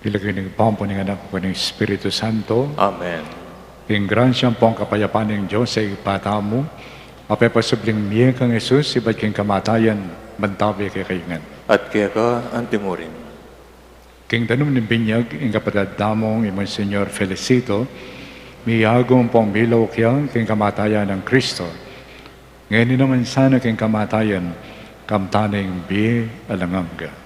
Ilagay ng pampo ng anak ko ng Espiritu Santo. Amen. King gransyan po ang kapayapaan ng Diyos sa ipata mo. Apepasubling miye kang Jesus, iba't king kamatayan, mantabi kay kaingan. At kaya ka antimurin. King tanong ng binyag, ing kapadadamong imong Senyor Felicito, miyagong pong milaw kiyang king kamatayan ng Kristo. Ngayon naman sana king kamatayan, kamtaning biye alanganga.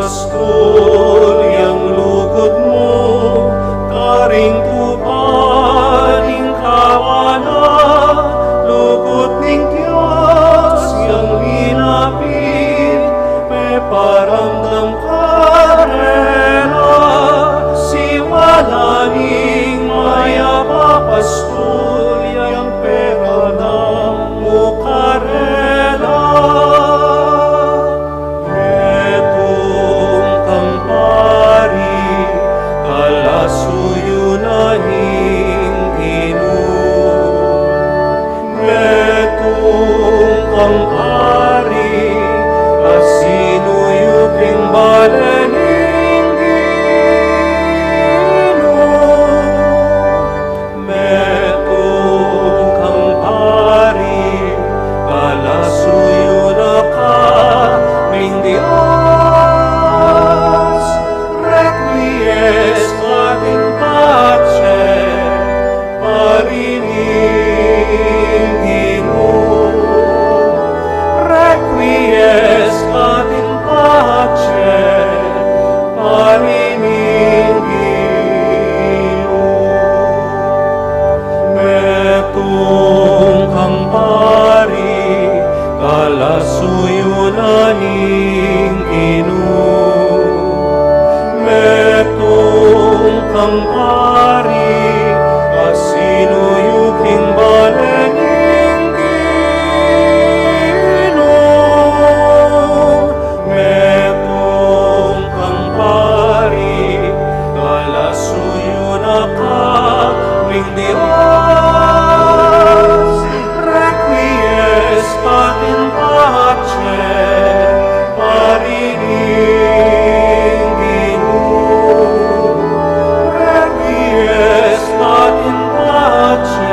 Pastor, yang lugod mo, karing pari, asinuyuking balenging Ginoo. Metong kang pari, kalasuyo na kaming Diyos. Requiescat in pace, paringing Ginoo. Requiescat in pace,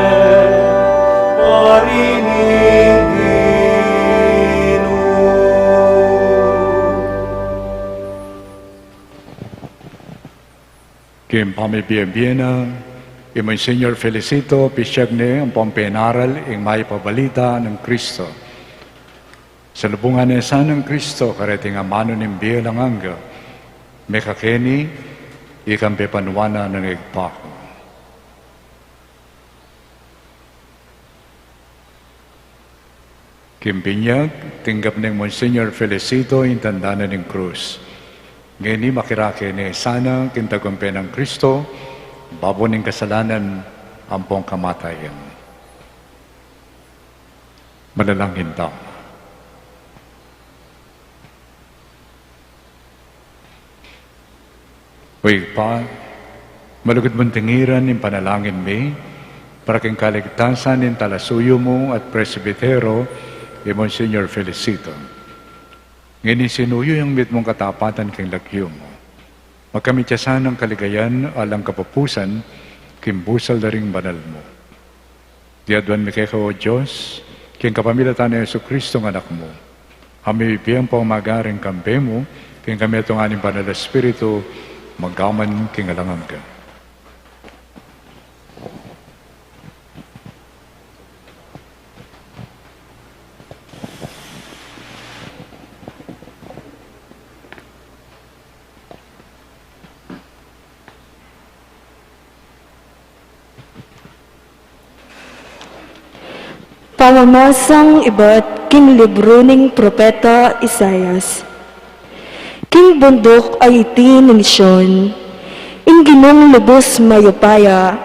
paringing Ginoo. Quien pamibiyembiena, y Monsignor Felicito Pisyagne ang pampenaral ing may pabalita ng Kristo. Sa lubungan ng San ng Kristo, karating amano ng bilang angga, may kakeni, ikang pepanuana ng igpako. Kimpinyag, tinggap ng Monsignor Felicito yung tandana ng krus. Ngayon makirake ni sana kintagumpe ng Kristo, babo ng kasalanan, ampong kamatayan. Manalangin tayo. Uy pa, malugod mong tingiran ng panalangin mi, para kang kaligtasan ng talasuyo mo at presbitero, y Monsignor Felicito. Ngayon sinuyo yung mitmong katapatan kang lagyo mo. Magkamityasan ng kaligayan alang kapapusan, kimbusal na ring banal mo. Diadwan mi kaya o Diyos, kiyang kapamilatan na Yesu Kristo ng anak mo. Kami bibiyang pamagaring kampe mo, kiyang kami itong aning banal na Espiritu, magaman kingalangan ka. Pamamasang iba't king libro ning propeta Isayas. King bundok ay iti ning Siyon, ing ginong lubos mayupaya,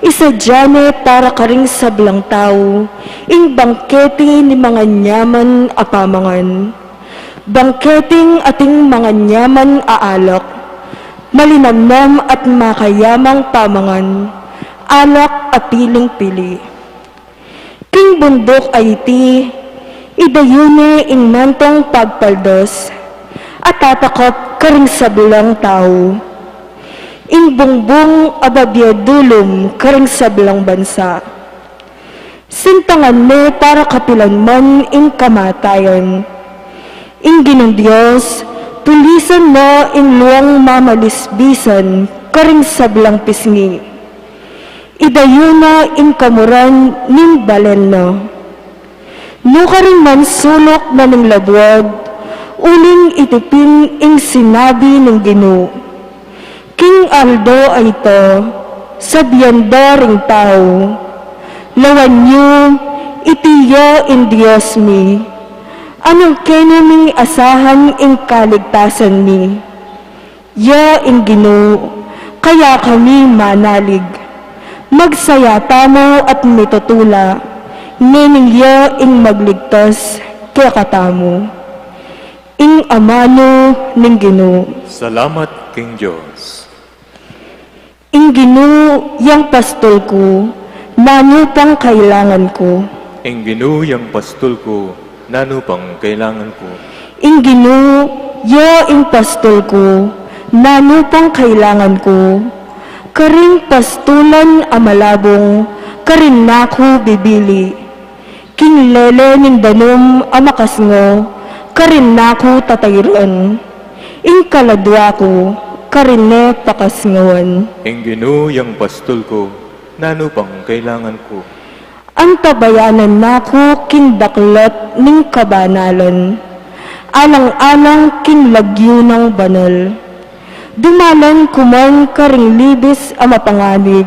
isa diyane para karing sablang tao, ing bangketi ni mga nyaman apamangan. Bangketing ating mga nyaman aalak, malinamnam at makayamang pamangan, alak apiling pili. King bundok ay iti, idayuni ing mantong pagpaldos, at tatakop karing sablang tao. Ing bungbong ababyadulom karing sablang bansa. Sintangan mo para kapilan man ing kamatayan. Ing ginong Diyos, tulisan mo ing luwang mamalisbisan karing sablang pisngi. Idayuna ing kamuran ning balen no. Nukaring man sulok na ning labwag, uling itipin ing sinabi ng Ginoo. King Aldo ay ito, sabyanda ring tao. Lawan niyo, itiya in Diyos mi. Anong kenami asahan ing kaligtasan mi. Ya ing Ginoo, kaya kami manalig. Magsayata mo at mitutula, niningya ing magligtas kaya katamo. Ing amano ning Ginoo. Salamat, King Diyos. Ing Ginoo yang pastol ko, nano pang kailangan ko. Ing ginuyang pastol ko, nano pang kailangan ko. Ing Ginoo, ya ing pastol ko, nano pang kailangan ko. Karing pastulan amalabong, karin nako bibili. King lele ning danom amakasngo, karin nako tatayron. Ing kaladwa ko, karin ne pakasngawan. Ing ginuyang pastol ko, nano pang kailangan ko. Ang tabayanan nako king daklat ning kabanalan. Alang-alang king lagyo ng banal. Dumalan kuman karing libis a mapanganib,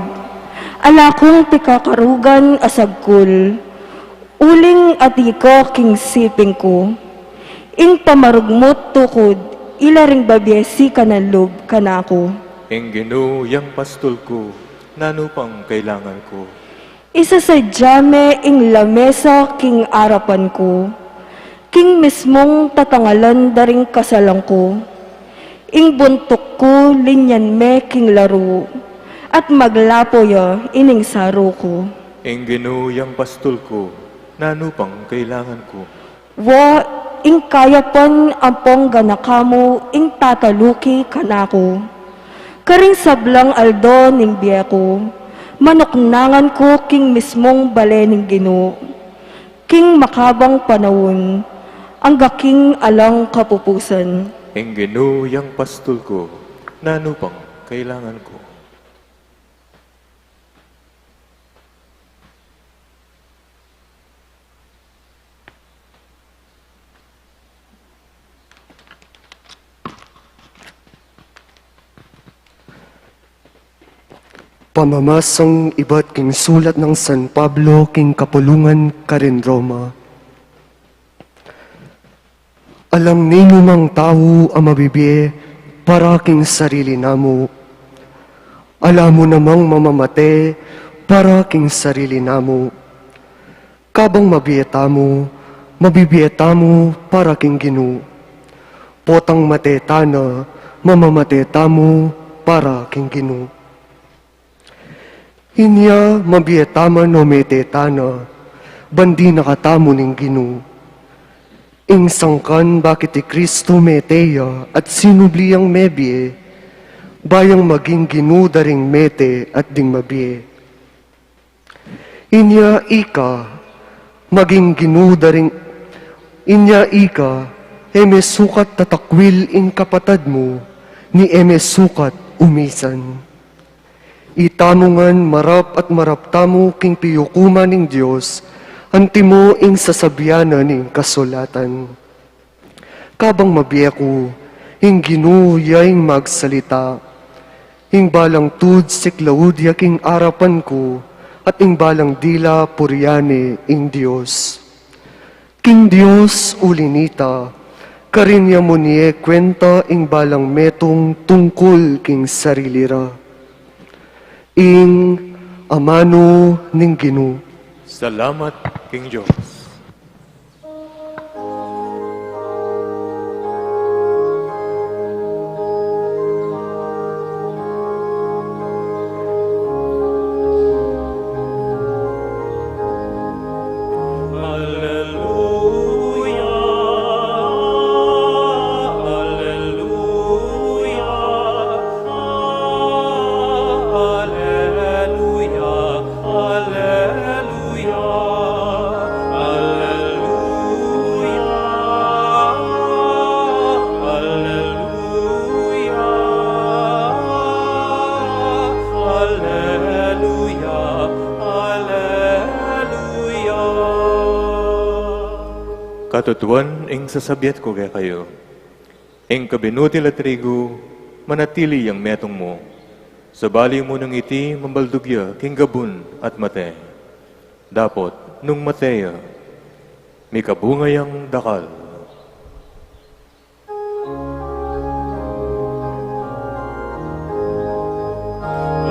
alakong pikakarugan asagkul, uling atiko king siping ko, ing pamarugmot tukod, ilaring babyesi kanalog kanako. Ing Ginoo yang pastol ko, nano pang kailangan ko. Isa sa jame ing lamesa king arapan ko, king mismong tatangalan daring kasalang ko. Ing buntok ko linyan me king laro, at maglapo ya ining saro ko. Ing Ginoo yang pastol ko, nano pang kailangan ko. Wa ing kayapan ampong ganakamo ing tataluki kanako. Karing sablang aldo ning biya ko, manoknangan ko king mismong bale ning Ginoo. King makabang panawon, ang gaking alang kapupusan. Ing Ginoo yang pastol ko, nano pang kailangan ko. Pamamasang iba't king sulat ng San Pablo king kapulungan karin Roma. Alam ninyo mang tao ang mabibiye para king sarili namo. Alam mo namang mamamate para king sarili namo. Kabang mabiyeta mo para king Ginoo. Potang mateta na, mamamateta mo para king Ginoo. Inya mabiyetaman o metetana, bandi nakatamo ning Ginoo. Ing sangkan bakit ti Kristo meteya at sinubliyang mebie, bayang maging Ginoo daring mete at ding mabie. Inya ika, maging Ginoo daring, inya ika, eme sukat tatakwil ing kapatad mo, ni eme sukat umisan. Itamungan marap at maraptamo king piyukuman ning Dios, antimo ing sasabyanan ning kasulatan. Kabang mabiyeko, ing Ginoo yaing magsalita, ing balang tud siklaud yaking arapan ko, at ing balang dila puryane ing Dios. King Dios ulinita, karinya mo niye kwenta ing balang metong tungkol king sarilira. Ing amano ning Ginoo. Salamat, King Diyos. Alleluia, alleluia, alleluia, alleluia, alleluia, alleluia, alleluia. Katutuan ing sasabiat ko kaya kayo. Ing kabinuti la trigo, manatili yang metong mo. Sa bali mo ng iti, mambaldugya, king gabun at mate. Dapot, nung mateya, may kabungayang dakal.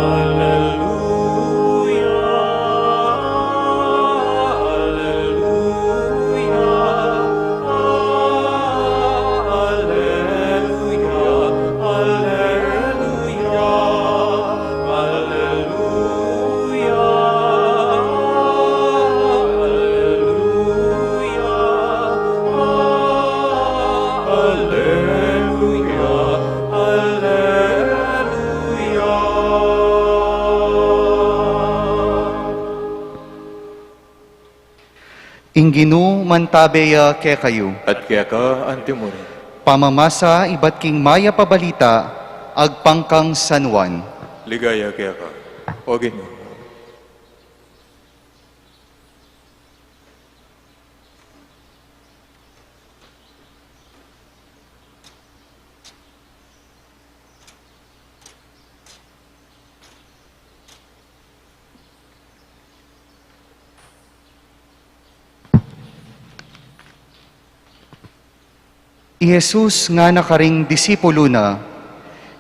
Alleluia, alleluia, alleluia, alleluia, alleluia, Ingginu mantabeya ke kayo. At kaya ka, antimony. Pamamasa iba't king maya pabalita, agpangkang San Juan. Ligaya kaya ka. O Ginoo. I Jesus nga nakaring disipulo na,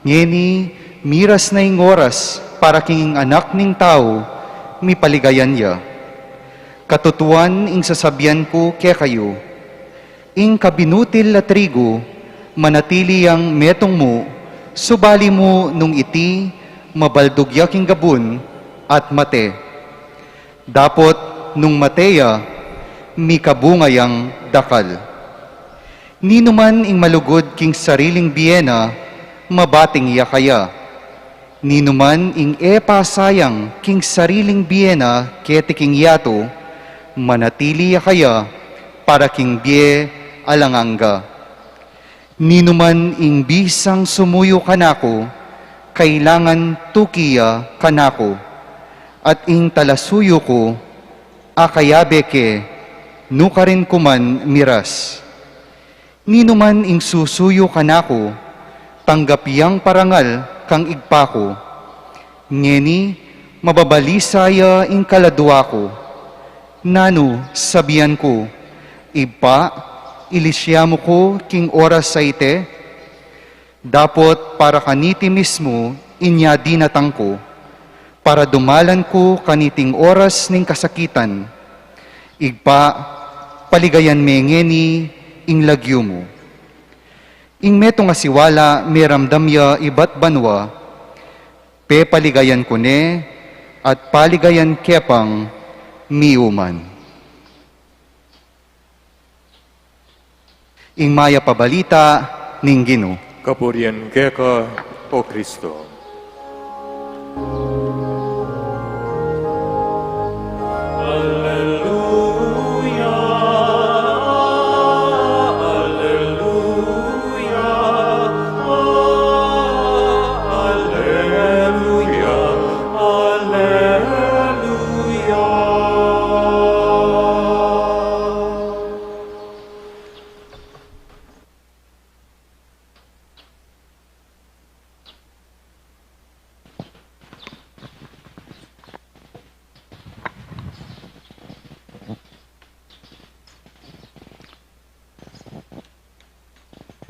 ngeni miras na ing oras para king anak ning tao, mi paligayan ya. Katutuan ing sasabihan ko kaya kayo, ing kabinutil na trigo, manatili ang metong mo, subali mo nung iti, mabaldugya king gabun at mate. Dapot nung mateya, mi kabungayang dakal. Nino man ing malugod king sariling biyena, mabating iya kaya. Nino man ing sayang king sariling biyena keti king yato, manatili iya kaya para king biye alanganga. Nino man ing bisang sumuyo kanako, kailangan tukiya kanako, at ing talasuyo ko, akayabe ke, nukarin kuman miras. Nino man ing susuyo kanako, tanggapiyang parangal kang igpako. Ngeni, mababalisaya ing kaladwa ko. Nano, sabihan ko, ipa, ilisyamo ko king oras sa ite. Dapot para kaniti mismo, inya dinatang ko, para dumalan ko kaniting oras ning kasakitan. Igpa, paligayan me ngeni, ing lagyo mo. Ing meto nga siwala, may ramdam ya ibat banwa, pe paligayan ko ne, at paligayan kepang miuman. Ing maya pabalita, ning Ginoo. Kapurian kaya ka, O Kristo.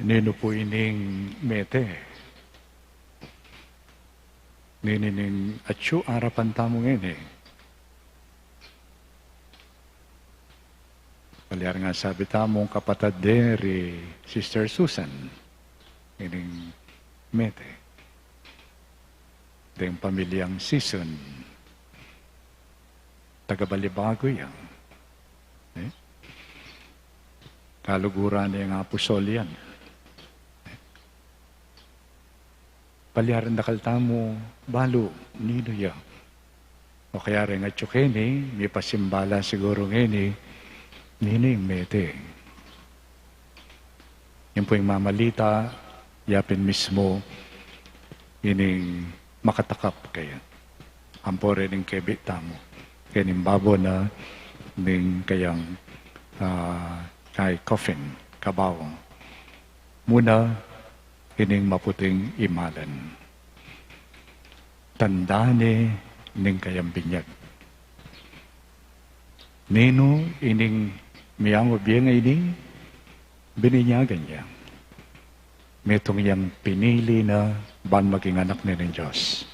Nino po ining mete. Ninining atyo arapan tamo ngene. Palyar nga sabi tamong kapatad deri Sister Susan. Ining mete. Deng pamilyang season. Tagabalibago yan. Kaluguran yung apostol yan. Palyaran dakal tamo, balo, nino ya. O kaya rin at yukeni, may pasimbala siguro ngeni, nino yung mete. Yan po yung mamalita, yapin mismo, ining makatakap kaya. Ampo rin yung kebit tamo. Kaya nimbabo na, ning kayang kay coffin, kabawang. Muna, ining maputing imalan. Tandane ning kayang binyag. Nino ining miyang ubiyang ini, bininyagan niya. Metong yang pinili na ban maging anak ni ng Diyos.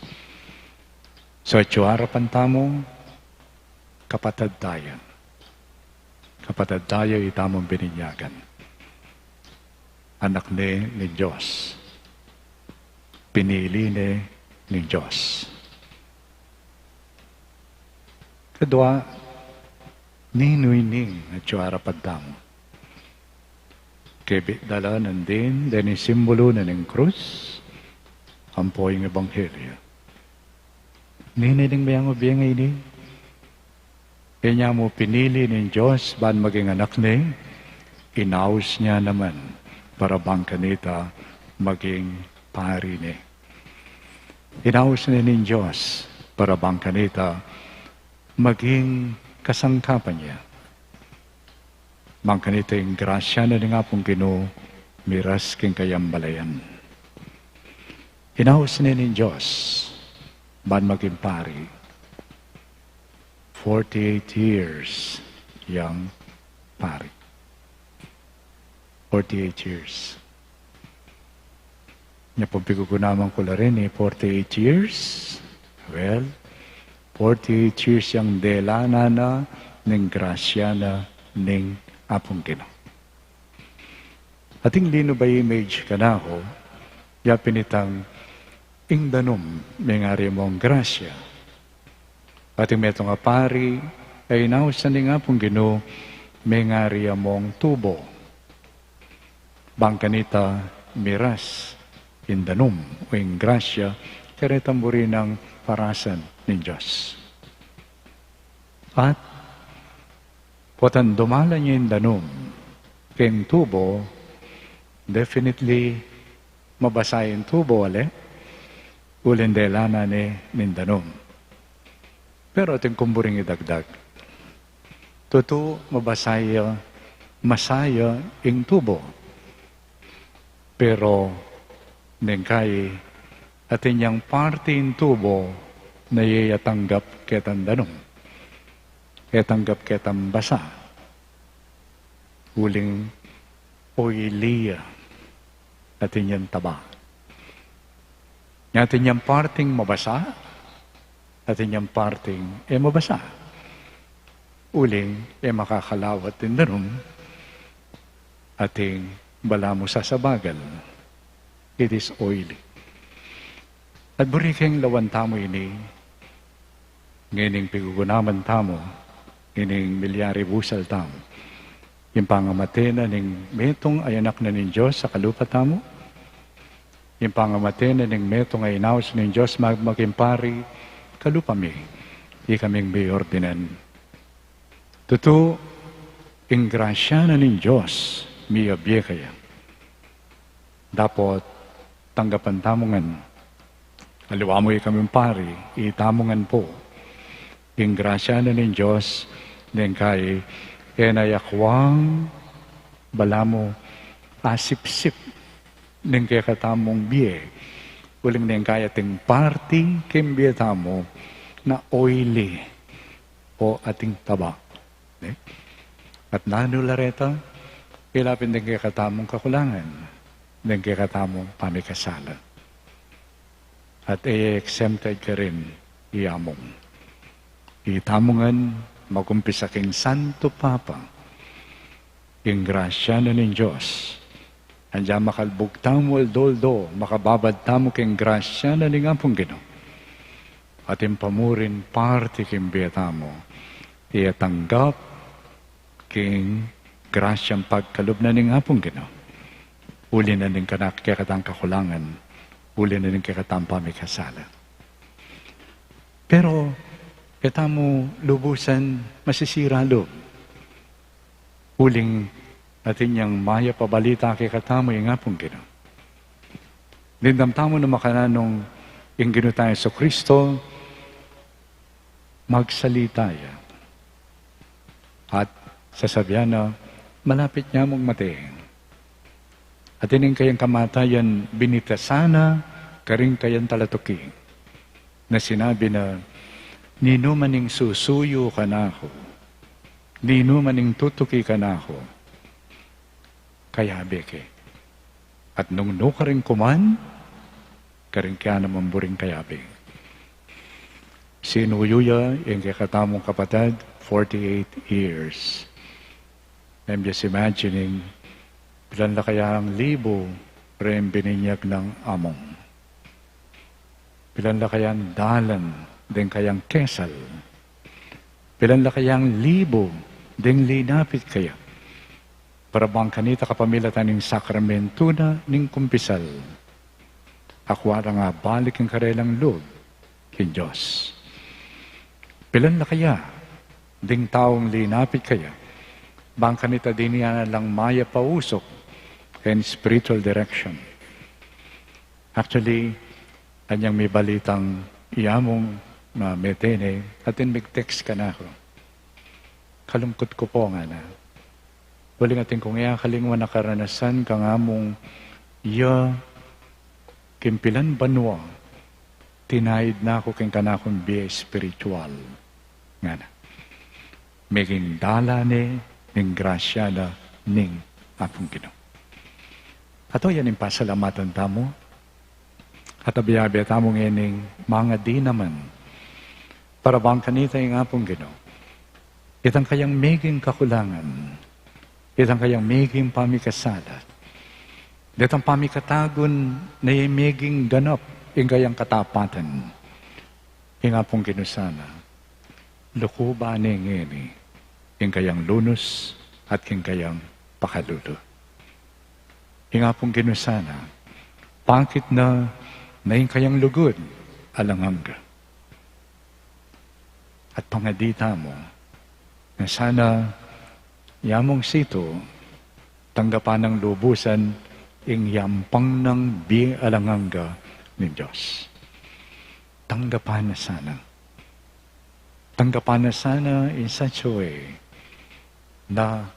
So, harapan tamo, kapatad tayo. Kapatad tayo itamong bininyagan. Anak ni Diyos. Pinili ni Diyos. Kadwa, ninuining at harapan tamo. Kebit dala nandin, dahil simbolo na ng krus, ang po yung ebanghelyo. Ninining bayang ubiyang ini, kanya mo pinili ng Diyos, ban maging anak ni, inaus niya naman, para bang kanita maging pari ni. Inaus niya ng Diyos, para bang kanita maging kasangkapan niya. Bang kanita yung grasya na nga pong Ginoo, miras king kayambalayan. Inaus niya ng Diyos, ban maging pari. 48 years, young pari. 48 years. Nya po pigugunaman ko la rin 48 years. Well, 48 years yung delana na ng grasya na ng apong Ginoo. Ating lino ba image ka na ako, ya pinitang ingdanom mengari mong grasya. Ating metong apari, ay nausan ni nga pong Ginoo mengari mong tubo. Bangkanita miras, indanom o ing grasya, karetamburi ng parasan ng Diyos. At potan dumala niya indanom, keng tubo, definitely mabasayin tubo, ulindelana ni nindanom. Pero ating kumburing idagdag, totoo mabasaya, masaya ing tubo. Pero nengkay atin yang parte ing tubo na yatanggap ketang danong. Yatanggap ketang basa. Uling oiliya atin yang taba. Atin yang parting mabasa, atin yang parting mabasa. Uling makakalawat din danong ating bala mo sasabagal. It is oily. At burikeng lawan tamo ini, ngayon pigugunaman tamo, ining milyari busal tamo. Yung pangamate na ning metong ay anak na ning Diyos sa kalupa tamo. Yung pangamate na ning metong ay inaos ning Diyos magmagimpari kalupa mi. Di kaming may ordinan. Totoo, ing grasya na ning Diyos, mi abye kaya. Dapat tanggapan tamongan. Aliwa mo kaming pari, itamongan po. Ing grasya na ng Diyos, ng kay enayakwang balamo asip-sip ng kaya katamong biye. Uling ng kaya ting party kimbiya tamo na oily o ating taba. At nanulareta, ilapin din kaya katamong kakulangan, din kaya katamong pamikasala. At exempted ka rin iamong. Itamongan, magumpisa king Santo Papa, ing grasya na ng Diyos. Andiyan makalbog tamo doldo, makababad tamo king grasya na ng Apong Ginoo. At impamurin parte king biyatamo, iatanggap king grasyang pagkalub na ng Apong Ginoo. Uli na ng kakatang kakulangan, uli na ng kakatang pamikasala. Pero, kita mo lubusan masisira loob. Uling atin niyang maya pabalita kay katamo yung Apong Ginoo. Dindamtamo na makananong yung Ginoo tayo sa Kristo, magsalita ya. At sasabihan na malapit niya mong mating. At ining kayang kamatayan binitasana, karing kayang talatuki. Na sinabi na, nino maning susuyo ka na ako, nino maning tutuki ka na ako, kaya beke. At nung no ka rin kuman, karing kaya naman buring kayabe. Sinuyuya, yung kakatamong kapatid, 48 years. I'm just imagining, pilan na kaya ang libo, rin bininyag ng among. Pilan na kaya ang dalan, den kayang kesal. Pilan la kayang libo, den linapit kaya. Para bang kanita kapamilya taning sakramento na ning kumpisal. Akwara nga balik ang karelang loob kin Diyos. Pilan la kaya, ding taong linapit kaya. Bang kanita din niya lang maya pausok and spiritual direction. Actually, anyang may balitang iyamong na metene, atin mag-text ka na ako. Kalungkot ko po nga na. Waling atin kung iya kalingwan na karanasan ka nga mong iya kimpilan banwa, tinahid na ako king kanakong biya spiritual. Nga na. Meging dala ni, ning grasya na, ning Apong Ginoo. Ato yan yung pasalamatan tamo, At abiyabiyata mong ining mga di naman. Para bang kanita yung apong Ginoo. Itang kayang meging kakulangan. Itang kayang meging pamikasalat. Itang pamikatagon na yung meging ganap. Yung kayang katapatan. Yung apong Ginoo sana. Lukuba ni ngini. Yung kayang lunos at yung kayang pakalulo. Yung apong Ginoo sana. Pangkit na yung kayang lugod, alangangga. At pangadita mo, na sana yamong sito, tanggapan ng lubusan, ing yampang ng alangangga ni Diyos. Tanggapan na sana. Tanggapan na sana in such a way na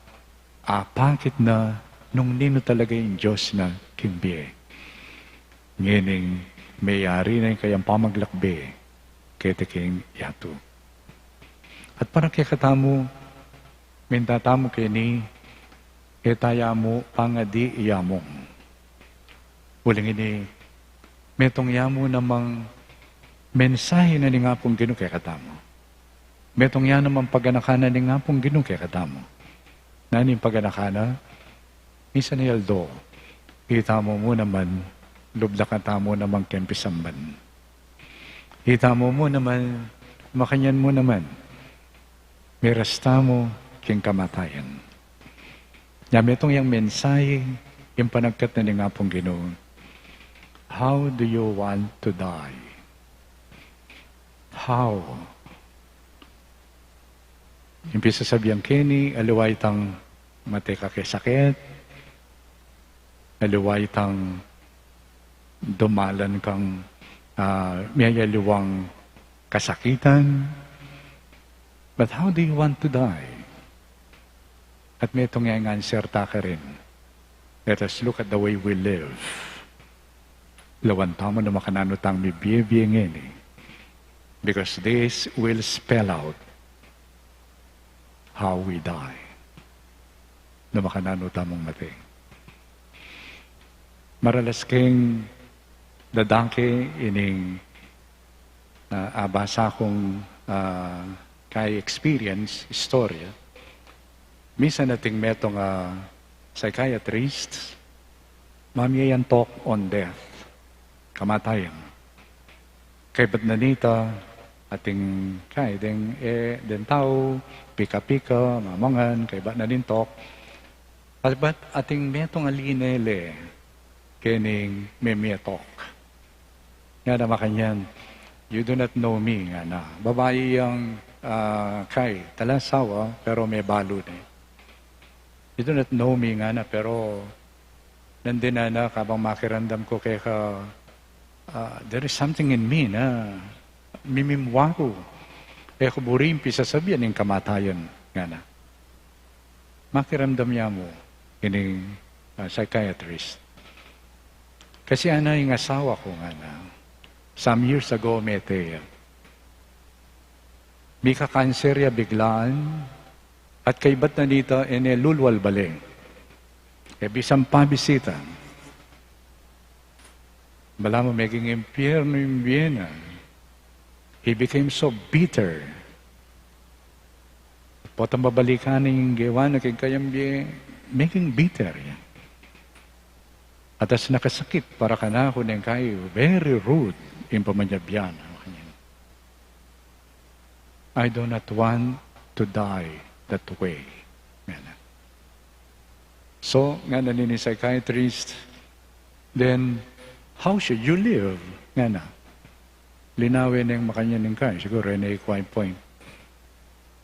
pangkit na nung nino talaga yung Diyos na kimbiye. Ngining mayari na yung kayang pamaglakbe kaya king yato. At parang kaya katamo, mintatamo kayo ni etaya mo pangadi iyamong. Uling ini, metong yamo namang mensahe na ni nga pong Ginoo kaya katamo. Metong yan namang paganakana ni nga pong Ginoo kaya katamo. Naning paganakana, misa ni Aldo, kita mo naman, lublak na tamo namang kempisamban. Kita mo naman, makanyan mo naman, mirasta mo king kamatayan. Yami itong yung mensahe, yung panagkat na ni nga pong Ginoo. How do you want to die? How? Yung pisasabihan kini, aluway tang mateka kay sakit, aluway tang dumalan kang mayaliwang kasakitan. But how do you want to die? At may itong yung answer ta ka rin. Let us look at the way we live. Lawan tamo na makananutang may biyebiyengin eh. Because this will spell out how we die. Na makananutang mong mati. Maralas king dadangke ining abasa kong kay experience, istorya. Minsan nating metong psychiatrist, mamiyayan talk on death, kamatayan. Kay ba't nanita, ating kay den tao, pika-pika, mamangan, kay ba't nanin talk. At ba't ating metong alinele, kening memia talk. Nga na makanyan, you do not know me, nga na. Babae yung kay, talasawa, pero may balod eh. You do not know me nga na, pero nandun na kabang makirandam ko kaya ka, there is something in me na mimimwa ko. Kaya ko burimpi sasabihan ng kamatayan nga na. Makiramdam niya mo, ining psychiatrist. Kasi yung asawa ko nga na, some years ago, mete, may kakanser ya biglaan, at kay ba't na dito, lulwal bali. E bisang pabisita. Bala mo, maging impyerno yung Vienna. He became so bitter. Potang babalikan yung gawa na kayang making bitter. At as nakasakit, para ka na ako ng kayo, very rude, yung pamanyabyan. I do not want to die that way. So, nga na ni psychiatrist, then, how should you live? Nga na. Linawin ng makanyanin ka. Siguro, na point.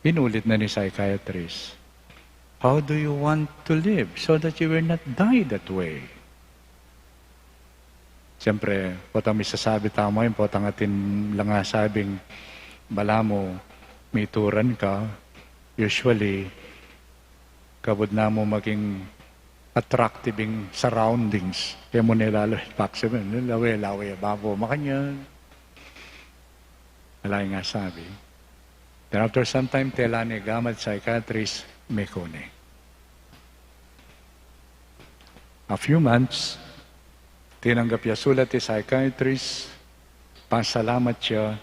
Inulit na ni psychiatrist. How do you want to live so that you will not die that way? Siyempre, potang may sasabi tamo yun, potang atin lang sabing, bala mo, may turan ka, usually, kabod na mo maging attractive surroundings. Kaya mo nilalo, paksabi, lawe, babo, makanya. Wala nga sabi. Then after some time, tela ni gamat psychiatrist, may kone. A few months, tinanggap niya sulat ni psychiatrist, pasalamat siya,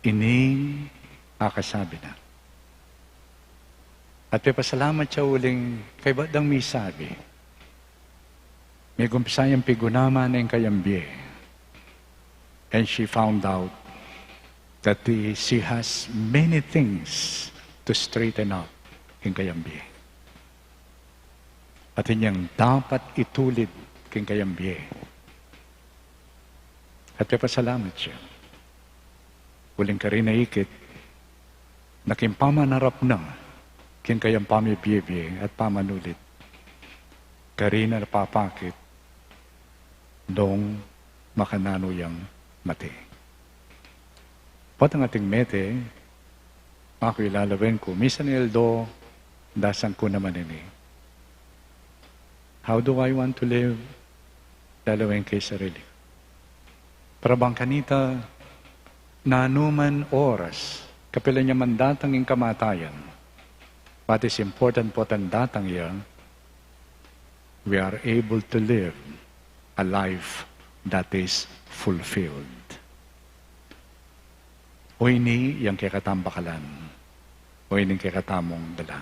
ining akasabi na. At may pasalamat siya uling kay badang may sabi, may gumpisayang pigunaman ng kayambye. And she found out that she has many things to straighten up king kayambye. At inyang dapat itulid king kayambye. At pasalamat siya. Uling ka rin naikit, nakimpamanarap na king kayang pamibiyebye at pamanulit. Karina napapakit nung makananuyang mati. Pat ang ating mete, ako ilalawin ko, misan eldo, dasang ko naman ini. How do I want to live? Lalawin kay sarili. Para bang kanita, na anuman oras, kapila niya mandatang ng kamatayan, what is important po tandatang iya, we are able to live a life that is fulfilled. O ini yung kikatambakalan, o ini kikatamong dala.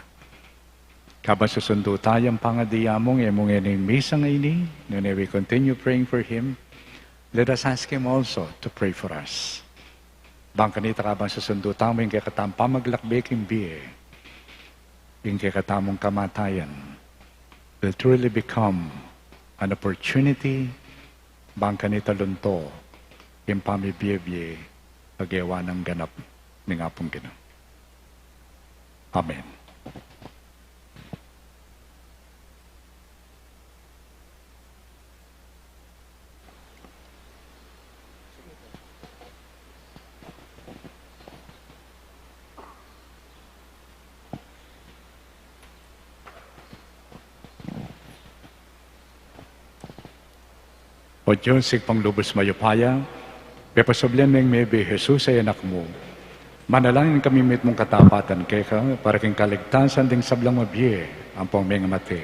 Kabang susundo tayong pangadiyamong emong ining misang ini, and we continue praying for him, let us ask him also to pray for us. Bang kanita kabang susundo tamo yung kikatampa maglakbeking biye, yung kikatamong kamatayan, will truly become an opportunity, bang kanita lunto, yung pamibiyebye, pagyawa ng ganap ng apong Ginoo. Amen. O Diyos, panglubos mayupaya, pepasoblen ng mebe Jesus ay anak mo. Manalangin kami mit mong katapatan kay ka, para king kaligtasan ding sablang mabye, ang pong mga mati.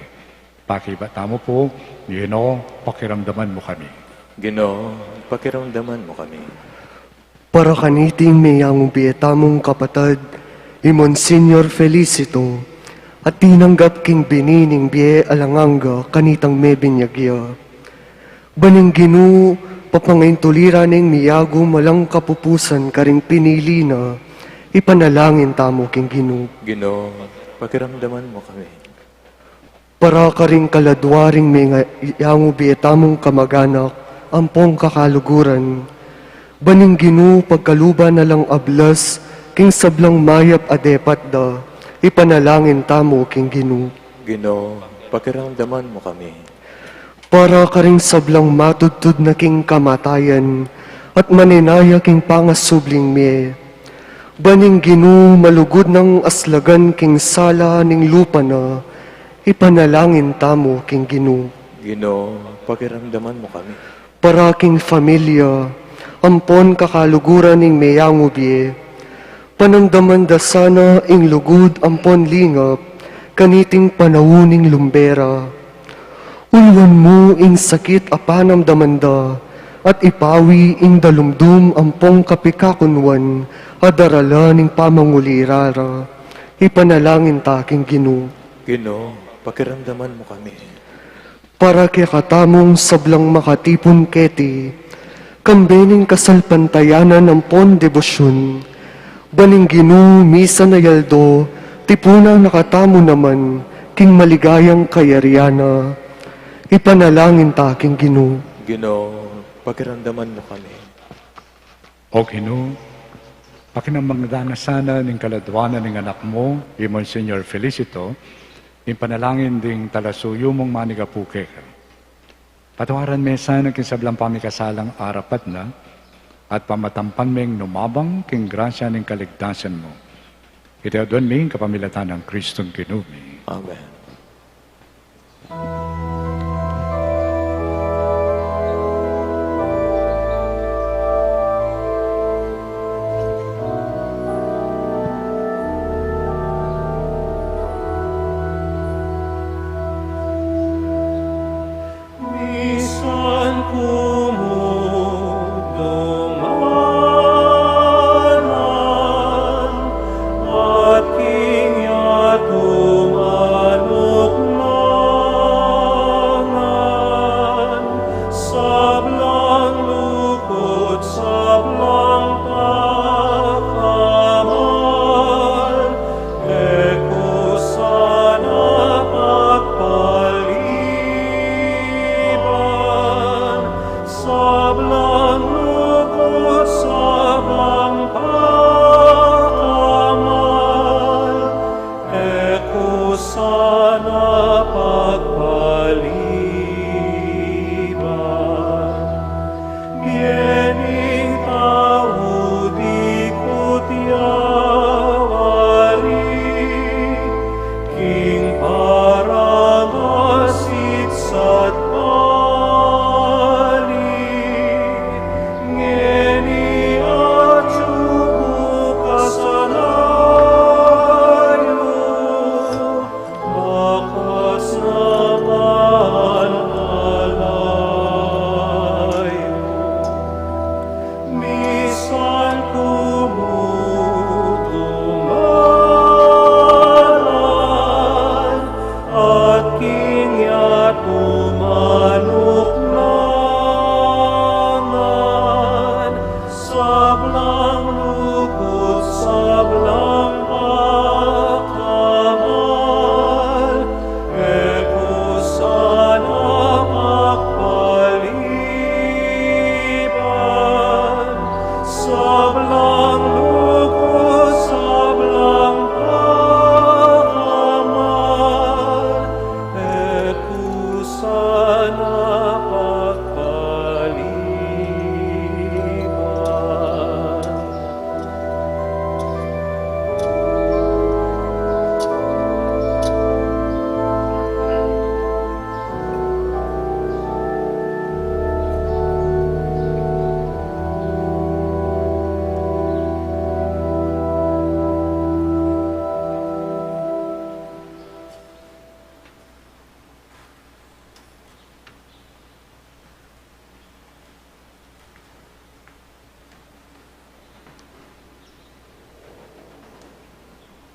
Pakibata mo po, Ginoo, pakiramdaman mo kami. Ginoo, pakiramdaman mo kami. Para kaniting mayang biyetamong kapatad, Monsignor Felicito, at tinanggap king binining biye alanganga kanitang may binyagya. Baning Ginoo, papangayin tulira ng miyago malang kapupusan karing pinili na, ipanalangin tamo king Ginoo. Ginoo, pakiramdaman mo kami. Para karing kaladwaring may yango biyetamong kamaganak, ampong kakaluguran. Baning Ginoo, pagkaluba na lang ablas, king sablang mayap adepat da, ipanalangin tamo king Ginoo. Ginoo, pakiramdaman mo kami. Para karing sablang matudtud na king kamatayan, at maninaya king pangasubling miye. Baning Ginoo, malugod ng aslagan king sala ning lupa na, ipanalangin tamo king Ginoo. Ginoo, pakiramdaman mo kami. Para king familia, ampon kakaluguran ning mayango biye. Panamdaman da sana ing lugod ampon lingap, kaniting panawuning lumbera. Ulwan mo ing sakit apanamdaman da, at ipawi ing dalumdum ampong kapikakunwan, adarala ning pamangulirara. Ipanalangin taking Ginoo. Ginoo, pakiramdaman mo kami. Para kay katamong sablang makatipon keti, kambening kasalpantayanan ng pon debosyon, baning Ginoo misa na yaldo, tipuna nakatamo naman, king maligayang kayariana. Ipanalangin taking Ginoo. Ginoo, pakiramdaman mo kami. O Ginoo, pakinamangdana sana ng kaladwanan ng anak mo, Monsignor Felicito, yung panalangin ding talasuyo mong manigapuke ka. Patawaran me sana king sablang pamikasalang arapat na, at pamatampan meng numabang king grasya ng kaligtasan mo. Ito doon ming kapamilatan ng Kristong Kinumi. Amen. Minsan ko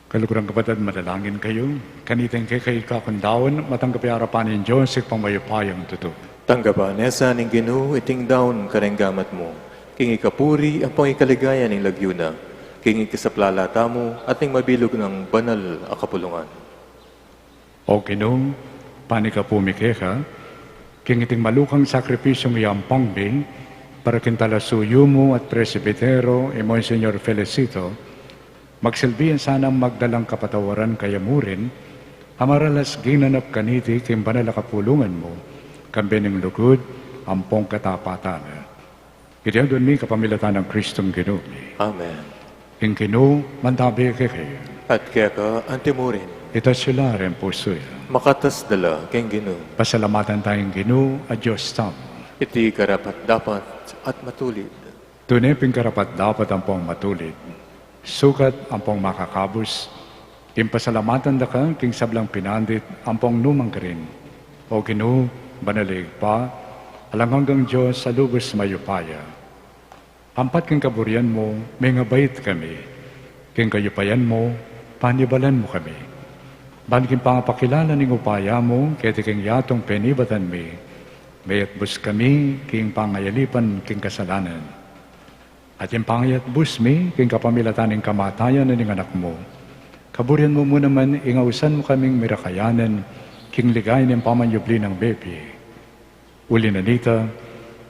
Kalukurang kapatid, madalangin kayo. Kaniting kay kakundawan, matanggap harapan ng Diyos, pangmayupayang tuto. Tanggapan nesa ning Ginoo iting daon karenggamat mo. King ikapuri ang pangikaligaya ning lagyuna. King ikisaplalata mo at ning mabilog ng banal a kapulungan. O Ginoo, panika pumikeka, king iting malukang sakripisyo iyang pangbi, para kintalasuyo mo at presbitero, Monsignor Felicito, magsilbihan sanang magdalang kapatawaran kaya mo rin, amaralas ginanap kaniti kim banal a kapulungan mo, kambening lugod, ampong katapatan. Iti doon mi kapamilatan ng Kristong Ginoo. Amen. Ing Ginoo, mantabi kayo. At kaya ka antimurin, Ito sila rin puso ya. makatas dala keng Ginoo. Pasalamatan tayong Ginoo at Diyos tamo. Iti karapat dapat at matulid. Tunay ping karapat dapat ang pong matulid. Sukat ang pong makakabos. Impasalamatan da ka king sablang pinandit ang pong numang karin. O Ginoo, banalig pa, alang hanggang Diyos sa lubos mayupaya. Ampat king kaburian mo, may ngabait kami. King kayupayan mo, panibalan mo kami. Banikin pangapakilala ning upaya mo, kaya king yatong penibatan mi, mayat bus kami, king pangayalipan king kasalanan. At yung pangayat bus mi, king kapamilatan ning kamatayan ning anak mo. Kaburian mo muna man, ingausan mo kaming mirakayanan, king ligay ng pamanyubli ng bebi. Uli na nita,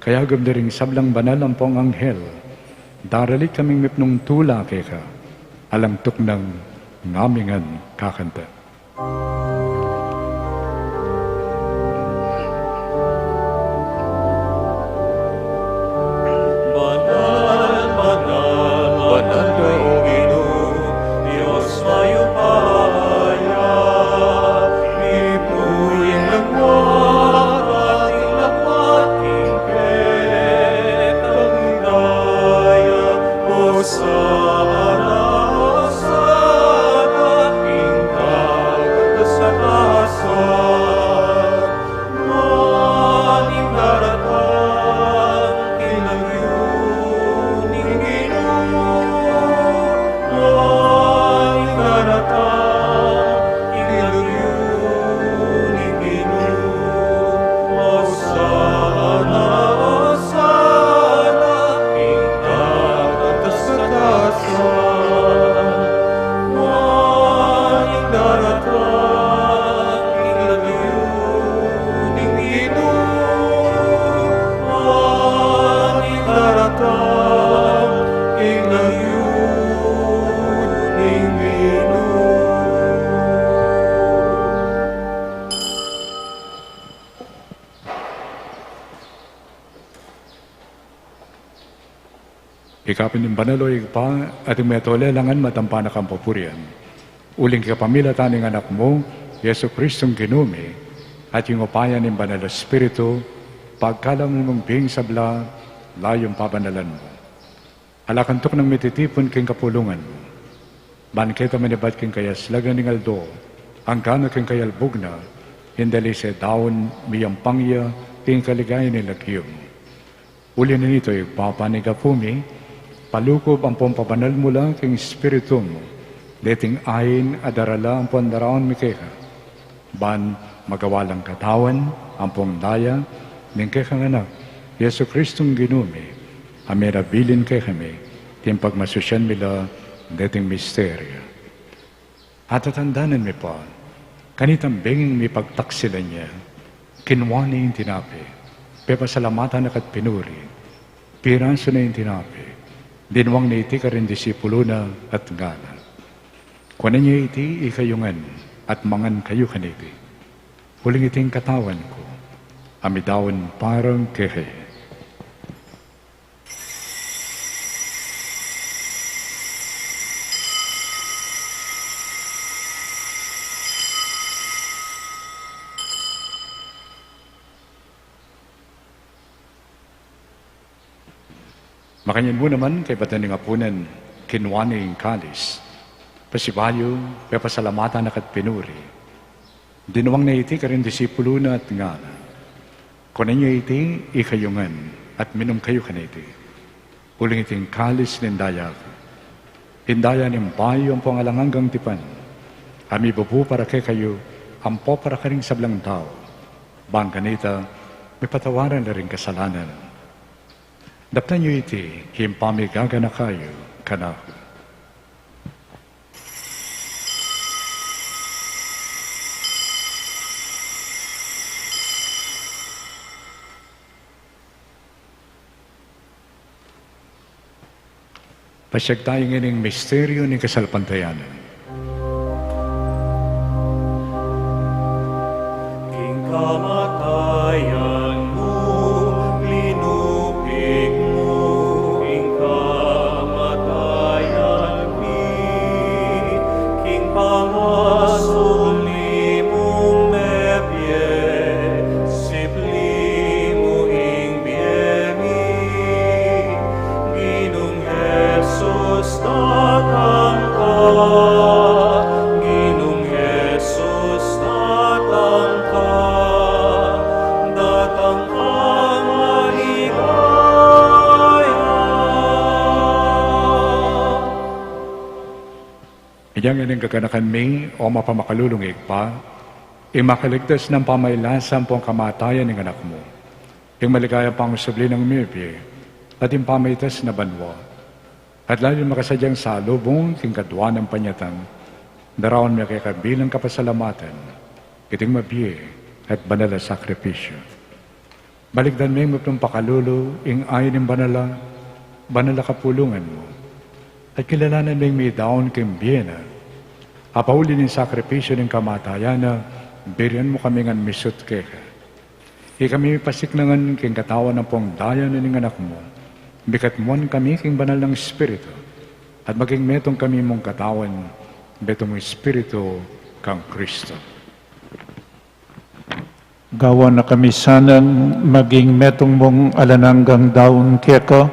kaya gabda ring sablang banal ang pong anghel, daralit kaming mipnong tula keka, alamtok ng ngamingan kakanta. Banal, banal, banal kang Ginoo, Diyos mayupaya. Ipuyang lagwat, ating lakwat, ingkret ang daya. Hosana, Hosana, ingkag sa tasan. Maning daratan, ilagyuning Ginoo. Maning daratan, ilagyuning Ginoo. Hosana, Hosana, ingkag sa tasan. Maning daratan, ilagyuning Ginoo. Maning daratan, ilagyuning Ginoo. Ikapin ng banaloy pa at yung metole langan matampanak ang papurian. Uling kapamila taning anak mo, Yesu Kristong Ginumi, at yung upaya ng banal na Espiritu, pagkalam mong bing sabla, layong pabanalan mo. Alakantok ng mititipon king kapulungan mo. Banketa manibat king kayaslagan ng aldo, ang gana king kayalbog na, hindali sa daon miyang pangya, king kaligayan ng lagyo mo. Uli na nito, ipapaniga palukob ang pompabanal mula king Espiritu mo, leting ayin adarala ang pandaraon mikeka. Ban magawalang katawan, ang pongdaya, ning kekang anak, Yesu Kristong Ginumi, amirabilin kay kami, ting pagmasusyan mila, leting misteryo. At tatandanan mi pa, kanitang benging mi pagtaksilan niya, kinwani yung tinapi, pepasalamatan na kat pinuri, piranso na yung tinapi, dinwang na iti ka rin disipulo na at ngana. Kunan niya iti ikayungan at mangan kayo kaniti. Huling iting katawan ko, amidawan parang kehe. Makanyan mo naman kay bataning apunan, kinwani yung kalis. Pasibayo, pepasalamatan na kat pinuri. Dinuwang na iti ka rin disipulo na at ngana. Kunan niyo iti ikayungan at minum kayo kaniti. Uling iting kalis ng daya ko. Indaya ng bayo ang pangalangang tipan. Kami bubu para kay kayo, ampo para karing sablang tao. Bang ganita, may patawaran na rin kasalanan. Daptan niyo iti, himpamigaga na kayo, kanaho. Pasyag tayo ngayon misteryo ng kasalpantayanan. King kamatayan mo, linupig mo, king kamatayan mi, king pangasuli mong mebye, sipli mo ing biemi, ginong Jesus datang ka, ginong Jesus datang ka, datang ka maligaya. Iyang ining kaganakan mi o mapamakalulungig pa, imakaligtas ng pamaylasan po ang kamatayan ng anak mo. Yung maligaya pang subli ng mibye, at yung pamaytas na banwa. At lalo makasadyang salubong king kadwa ng panyatan, daraon may kakabilang kapasalamatan, kiting mabiye at banala sakripisyo. Baligdan may mapnong pakalulo, ing ayon ng banala kapulungan mo. At kilalanan may daon king biyena, apauli ng sakripisyo ng kamatayan na birian mo kami ngan misut keka. Kami pasiknangan king katawan ng pong dayan ng anak mo, bikat muan kami king banal ng Espiritu, at maging metong kami mong katawan, betong Espiritu kang Kristo. Gawa na kami sanang maging metong mong alananggang daon keka,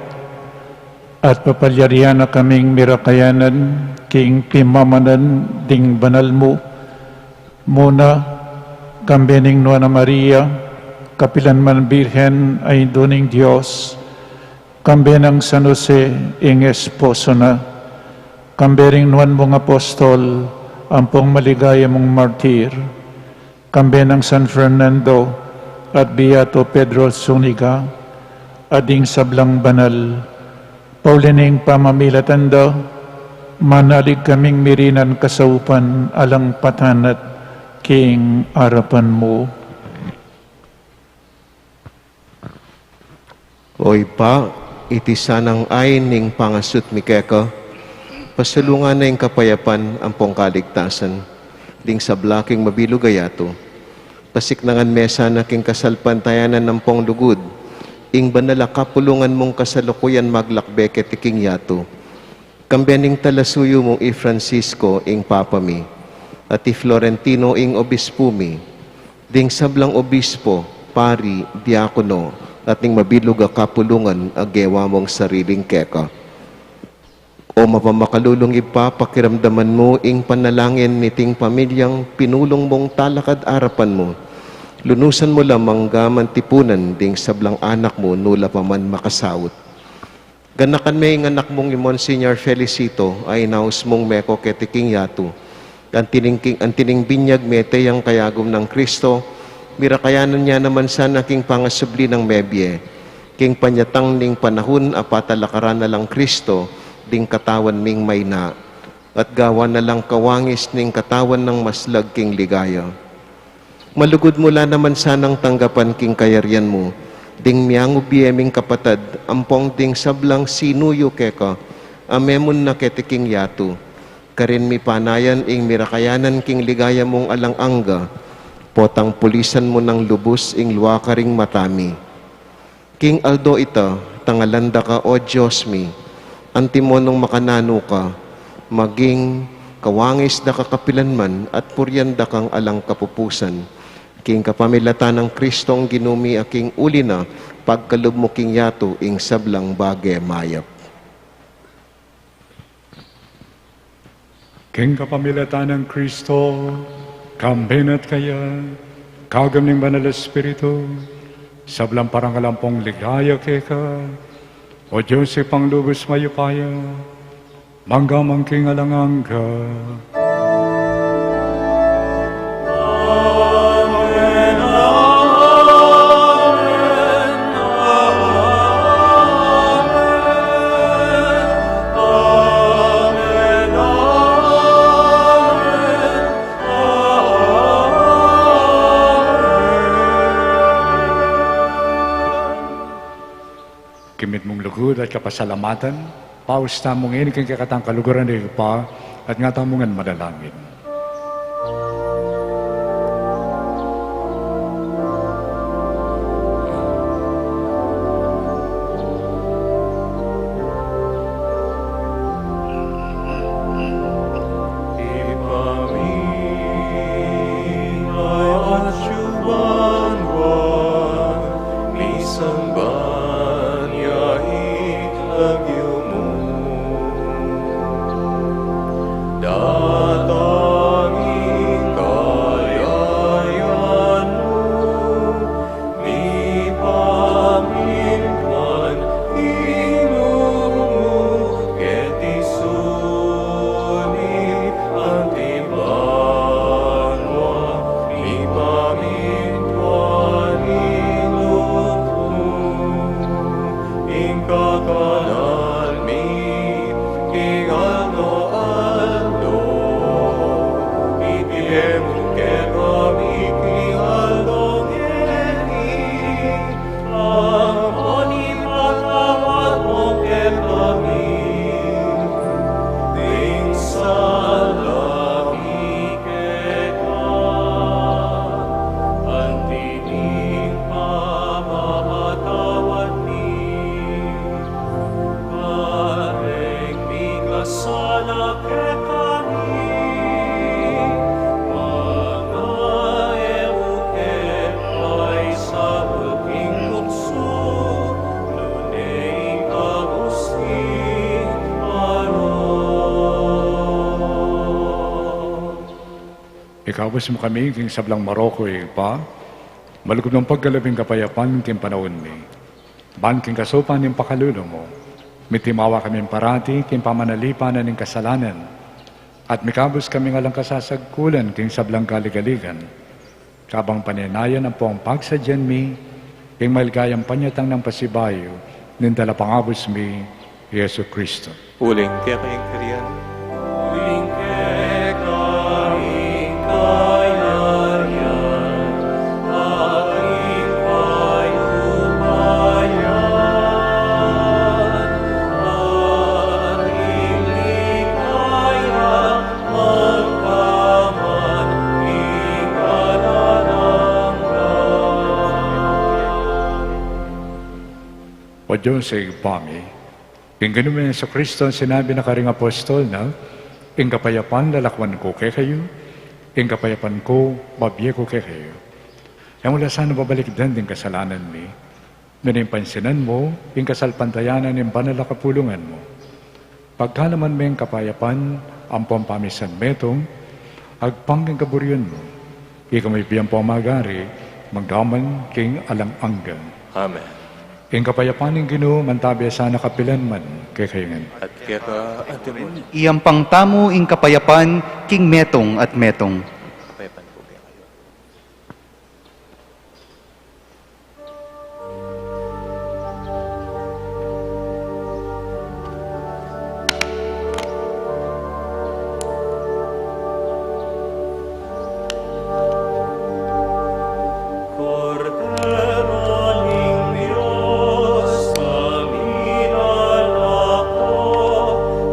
at papalyarian na kaming mirakayanan, king pimamanan ding banal mo, muna kambening Nuana Maria, kapilanman Birhen ay duning Diyos, kambenang San Jose ing esposo na, kambering nuan mong apostol, ampong maligaya mong martir, kambenang San Fernando at Beato Pedro Zuniga, ading sablang banal, paulining pamamilatanda, manalig kaming mirinan kasaupan alang patanat king arapan mo. Oy pa, iti sanang ay ning pangasut mi keka, pasalungan na yung kapayapan ang pong kaligtasan, ding sa blaking mabilugayato, pasiknangan mesa na king kasalpantayanan ng pong lugod, ing banala kapulungan mong kasalukuyan maglakbeke tiking yato, kambening talasuyo mong i Francisco ing papami, at i Florentino ing obispo mi, ding sablang obispo, pari, diakono, at ning mabilog a kapulungan agewa mong sariling keka. O mapamakalulong ipa, pakiramdaman mo ing panalangin niting pamilyang pinulong mong talakad arapan mo. Lunusan mo lamang gaman tipunan ding sablang anak mo nula pa man makasawot. Ganakan may ing anak mong Monsignor Felicito ay naus mong meko ketiking yato. Antining binyag meteyang kayagom ng Kristo, mirakayanan niya naman sana king pangasubli ng mebye, king panyatang ning panahon apatalakaran na lang Kristo, ding katawan ning mayna, at gawa na lang kawangis ning katawan ng maslag king ligaya. Malugod mula naman sanang tanggapan king kayaryan mo, ding miyango biyeming kapatad, ampong ding sablang sinuyo keka, amemon na ketiking yato, karin mi panayan ing mirakayanan king ligaya mong alang angga, potang pulisan mo ng lubos ing luwakaring matami. King Aldo ita, tangalanda ka o Diyos mi, antimonong makanano ka, maging kawangis da kakapilanman at puryanda kang alang kapupusan. King kapamilata ng Kristong ginumi aking uli na, pagkalub mo king yato ing sablang bage mayap. King kapamilata ng Kristo, kambenat kaya, kagam ng banal Espiritu, sablang parangalampong ligaya keka, o Diyos pang lubos mayupaya, Manggamangking alangangga. Amen, amen, amen, amen, amen. Kimit mong lugod at kapasalamatan, paus tamong ini kang kakatang kaluguran ng pa at nga tamongan madalangin. Ipamingay at syubanwan, isang banyahin lagyo mo. Datangin kayayan mo, ni paminkan inumu, ket isunit ang timbanwa, ni paminkan inumu, ingkakanan mi, ingano aldo, ibigem ke kami kingaldo ngeni, amoni patawad mo ke kami, ding salami ke ka, antining pamatawad ni, pareng mi kasala ke kami, mga eruke ay sa ulking tukso, lunay agustin aron. Ikawis mo kami king sablang Maroko pa, malugod ng paggalabing kapayapan king panahon mi. Ban king kasupan ng pakalulo mo, mitimawa kami parati king pamanalipan ng kasalanan, at mikabos kami nga lang kasasagkulan king sablang kaligaligan. Kabang paninayan ang pong pagsadyan mi, king maligayang panyatang ng pasibayo, nindala pangabos mi, Yesu Kristo. Uling kaya kayong kariyan. Uling ke kaming kayaryan, aking payupayan, aking ligaya, magkaman, ikalananggan. O Diyos ay pami, king ganumin sa Kristo ang sinabi na karing apostol na, ing kapayapan lalakwan ko kay kayo, ing kapayapan ko babiye ko kay kayo. Yang wala sana babalik din kasalanan mi, nun pansinan mo, ing kasalpantayanan ng banal na kapulungan mo. Pagkalaman mo yung kapayapan, ang pampamisan metong, agpanggang kaburyon mo, ikaw may biyang pamagari, magdaman king alang-anggang. Amen. Ing kapayapan ng Ginoo mantabi sana kapilan man kay kayangan. At kaya ka antimon. Iyang pangtamo ing kapayapan, king metong at metong. Kapayapan po kaya kayo. Cordero ning Dios, paminal ako,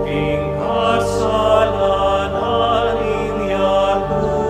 king kasalanan inyako,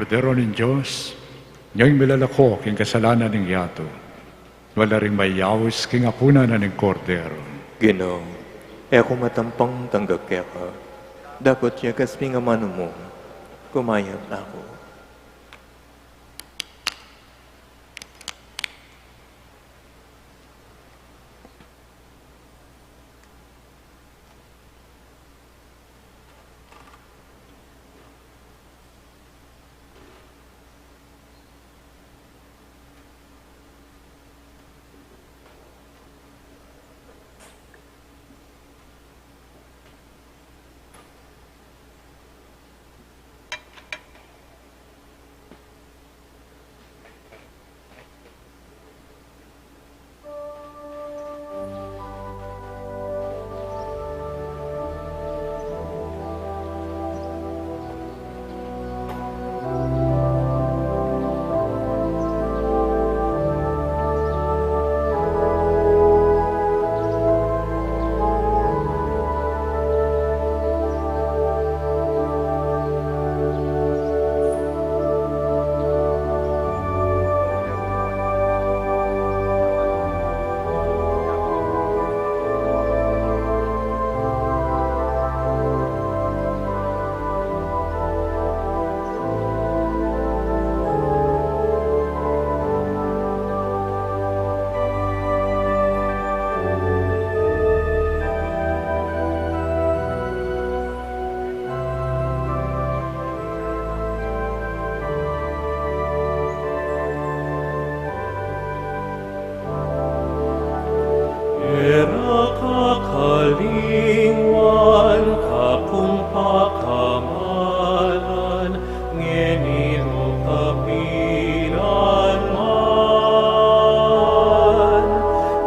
Kordero ng Diyos, ngayong milalako king kasalanan ng yato. Wala ring mayawis king apuna na ng kordero. Ginoo, ako matampang tanggap kaya ka. Dapat siya kasing amano mo, kumayat ako. Era kakalingwan, kapung pakamalan, ngeniro kapilan man.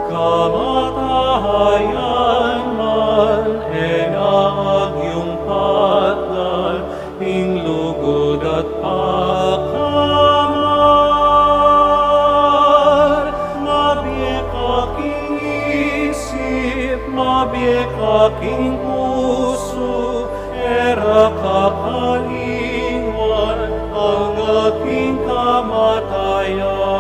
Kamatahayan man, enaag yung patlan, ing lugod at pakamar. Mabiyek aking isip, mabiyek aking puso, era kakalingwan ang aking kamatayan.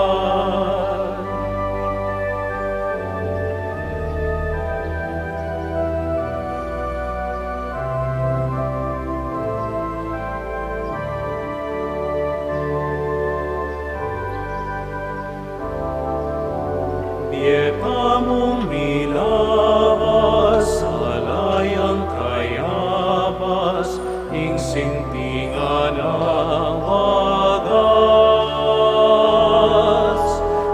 Dieta mong milabas, alayang kayabas, ing sintingan ang wagas.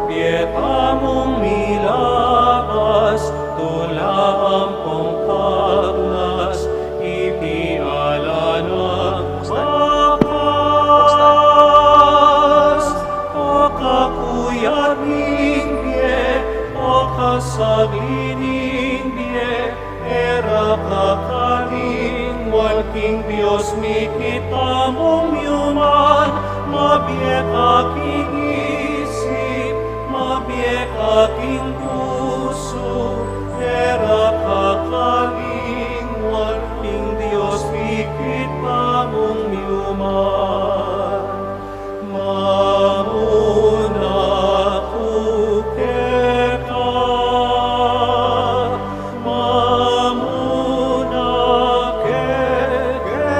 Dieta mong milabas, tula ang pongkaglas, ipiala ng wakas. O kakuyat ning bie, o kasaglining bie, era kakalingwan king Diyos mi kita mong yuman, mabiyek aking isip, mabiyek aking puso, era kakalingwan king Diyos mi kita mong yuman. Mamuna kukeka, mamuna kekeka.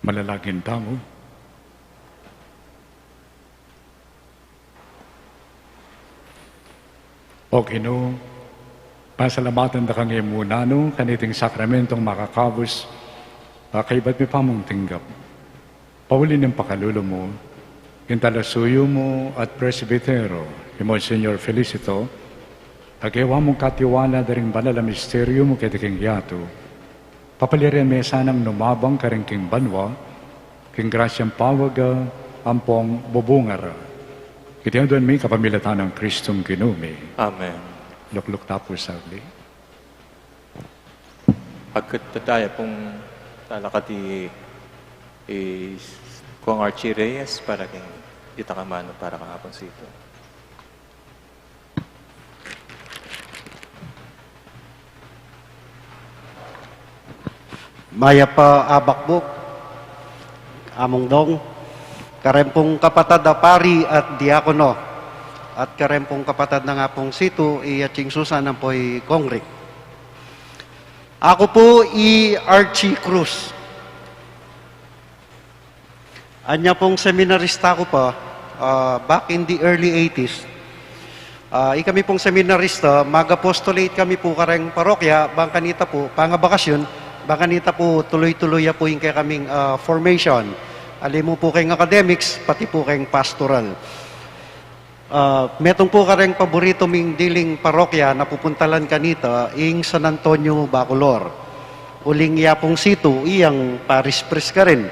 Malalagin tamo. O Ginoo, pasalamatan da kang imunano, kaniting sakramentong makakabos, kaibat mi pamong tinggap. Paulin ng pakalulo mo, intalasuyo mo at presbitero, Monsignor Felicito, tagewa mong katiwala daring banal na misteryo mo kitiking yato, papalirin may sanang numabang karingking banwa, king grasyang pawaga, ampong bubungara. Kitiyan doon may kapamilatan ng Kristong Ginumi. Amen. Lukluk tapos sagli. Pagkataya pong talakati kung Archie Reyes para kang itakamano para kahapon sito. Maya pa abakbok, among dong, karempong kapatad na pari at diakono, at karempong kapatad na nga pong situ, iyatsing susan ng po'y kongrik. Ako po Archie Cruz. Anya pong seminarista ko pa, back in the early 80s. Kami pong seminarista, mag-apostolate kami po kareng parokya, bangkanita po, pangabakasyon, bangkanita po tuloy-tuloy po yung kaya kaming formation. Alim mo po kayong academics, pati po kayong pastoral. Metong po kareng paborito ming diling parokya na pupuntalan kanita, ing San Antonio, Bacolor. Uling iya pong situ, iyang parish priest ka rin.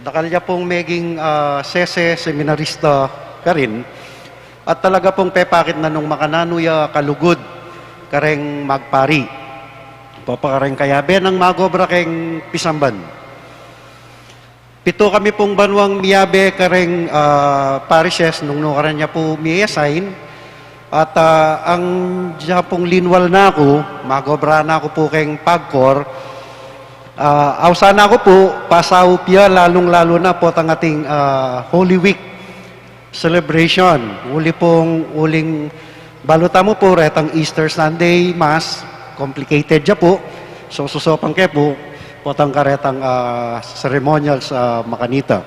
Nakalya pong meging sese, seminarista ka rin. At talaga pong pepakit na nung makananuya kalugod, kareng magpari. Papakareng kayabe ng magobra keng pisamban. Pito kami pong banwang miyabe kareng parishes nung nukaran niya po mi-assign. At ang diya pong linwal na ako, magobra na ako po keng pagkor. Awsana ko po, pasawpya lalong-lalo na po ang ating Holy Week celebration. Uling baluta mo po retang Easter Sunday Mass, complicated dya po. So susopang ke po, potang karetang ceremonial sa Makanita.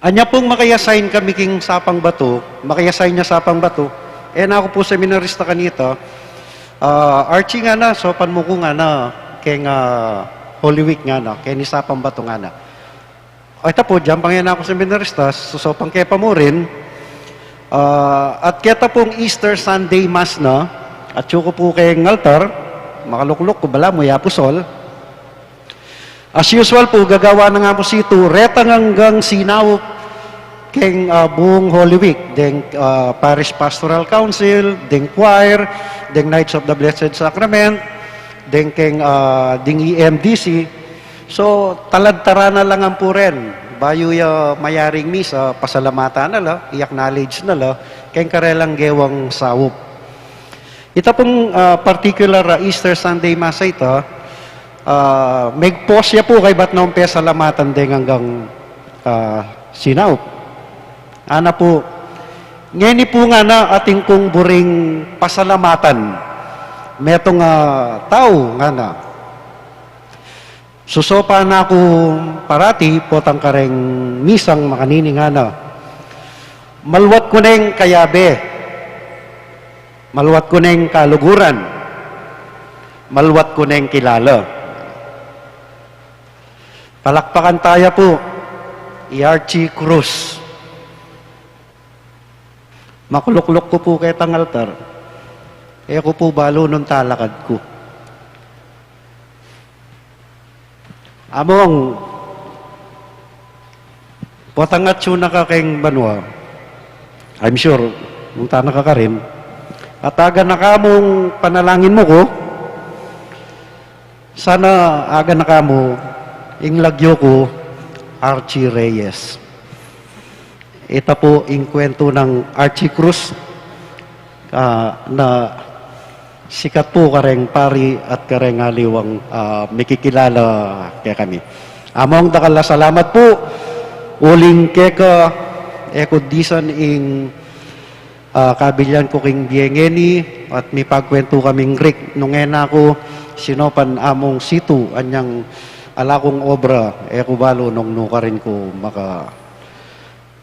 Anya pong makayasign kami king Sapang Bato, makayasign niya Sapang Bato, ako po seminarista kanita, Archie nga na, sopan mo ko nga na, keng Holy Week nga na, kaya ni Sapang Bato nga na. O ito po, dyan pang yan ako seminarista, susopang kepa mo rin, at kita pong Easter Sunday Mass na, at yuko po kayong altar, makaluklok ko bala mo, yapusol. As usual po, gagawa na nga po sito, retang hanggang sinaw keng buong Holy Week, deng Parish Pastoral Council, deng choir, deng Knights of the Blessed Sacrament, deng keng ding EMDC. So, talad-tara na lang ang po rin. Bayo mayaring misa, pasalamatan na la, i-acknowledge na la, keng karelang gewang sawop. Ito pong particular Easter Sunday Mass ito, mag-pause ya po kay ba't naumpe salamatan din hanggang sinaw. Ana po, ngeni po nga na ating kong buring pasalamatan, metong tao nga na. Susopa na ako parati, potang kareng misang makanini nga na. Malwat ko na yung kayabe, malwat ko na yung kaluguran, malwat ko na yung kilala. Palakpakan tayo po, Archie Cruz. Makuluklok ko po kay tang altar. Ko po balo nung talakad ko. Among, potangat siya na ka kayong banwa. I'm sure, nung tanaka ka rin. At aga na ka mong panalangin mo ko, sana aga na ka mo, inglagyo ko, Archie Reyes. Ito po yung kwento ng Archie Cruz na sikat po kareng pari at kareng aliwang mikikilala kaya kami. Among dakala salamat po, uling keka ekodisan ing kabilyan ko king biengeni at may pagkwento kaming Rick nung ena ko sinopan among situ anyang ala kong obra, kubalo nung nuka rin ko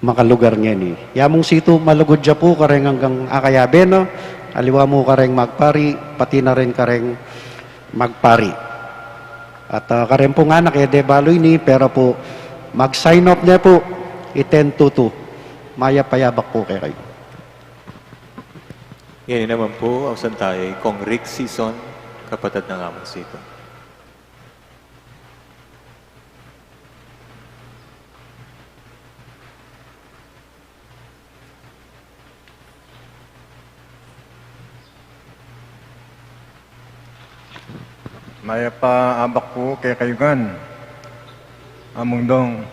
makalugar niya ni. Yamong sito malugod siya po, kareng hanggang akayabe, no? Aliwa mo kareng magpari, pati na rin kareng magpari. At kareng po nga nakede baloy ni, pero po, mag-sign up niya po, i-10 to 2. Maya payabak po kayo. Ngayon naman po, ang santay, Kong Rick Sison, kapatid ng among sito. Maya pa abak po kay kayugan. Among dong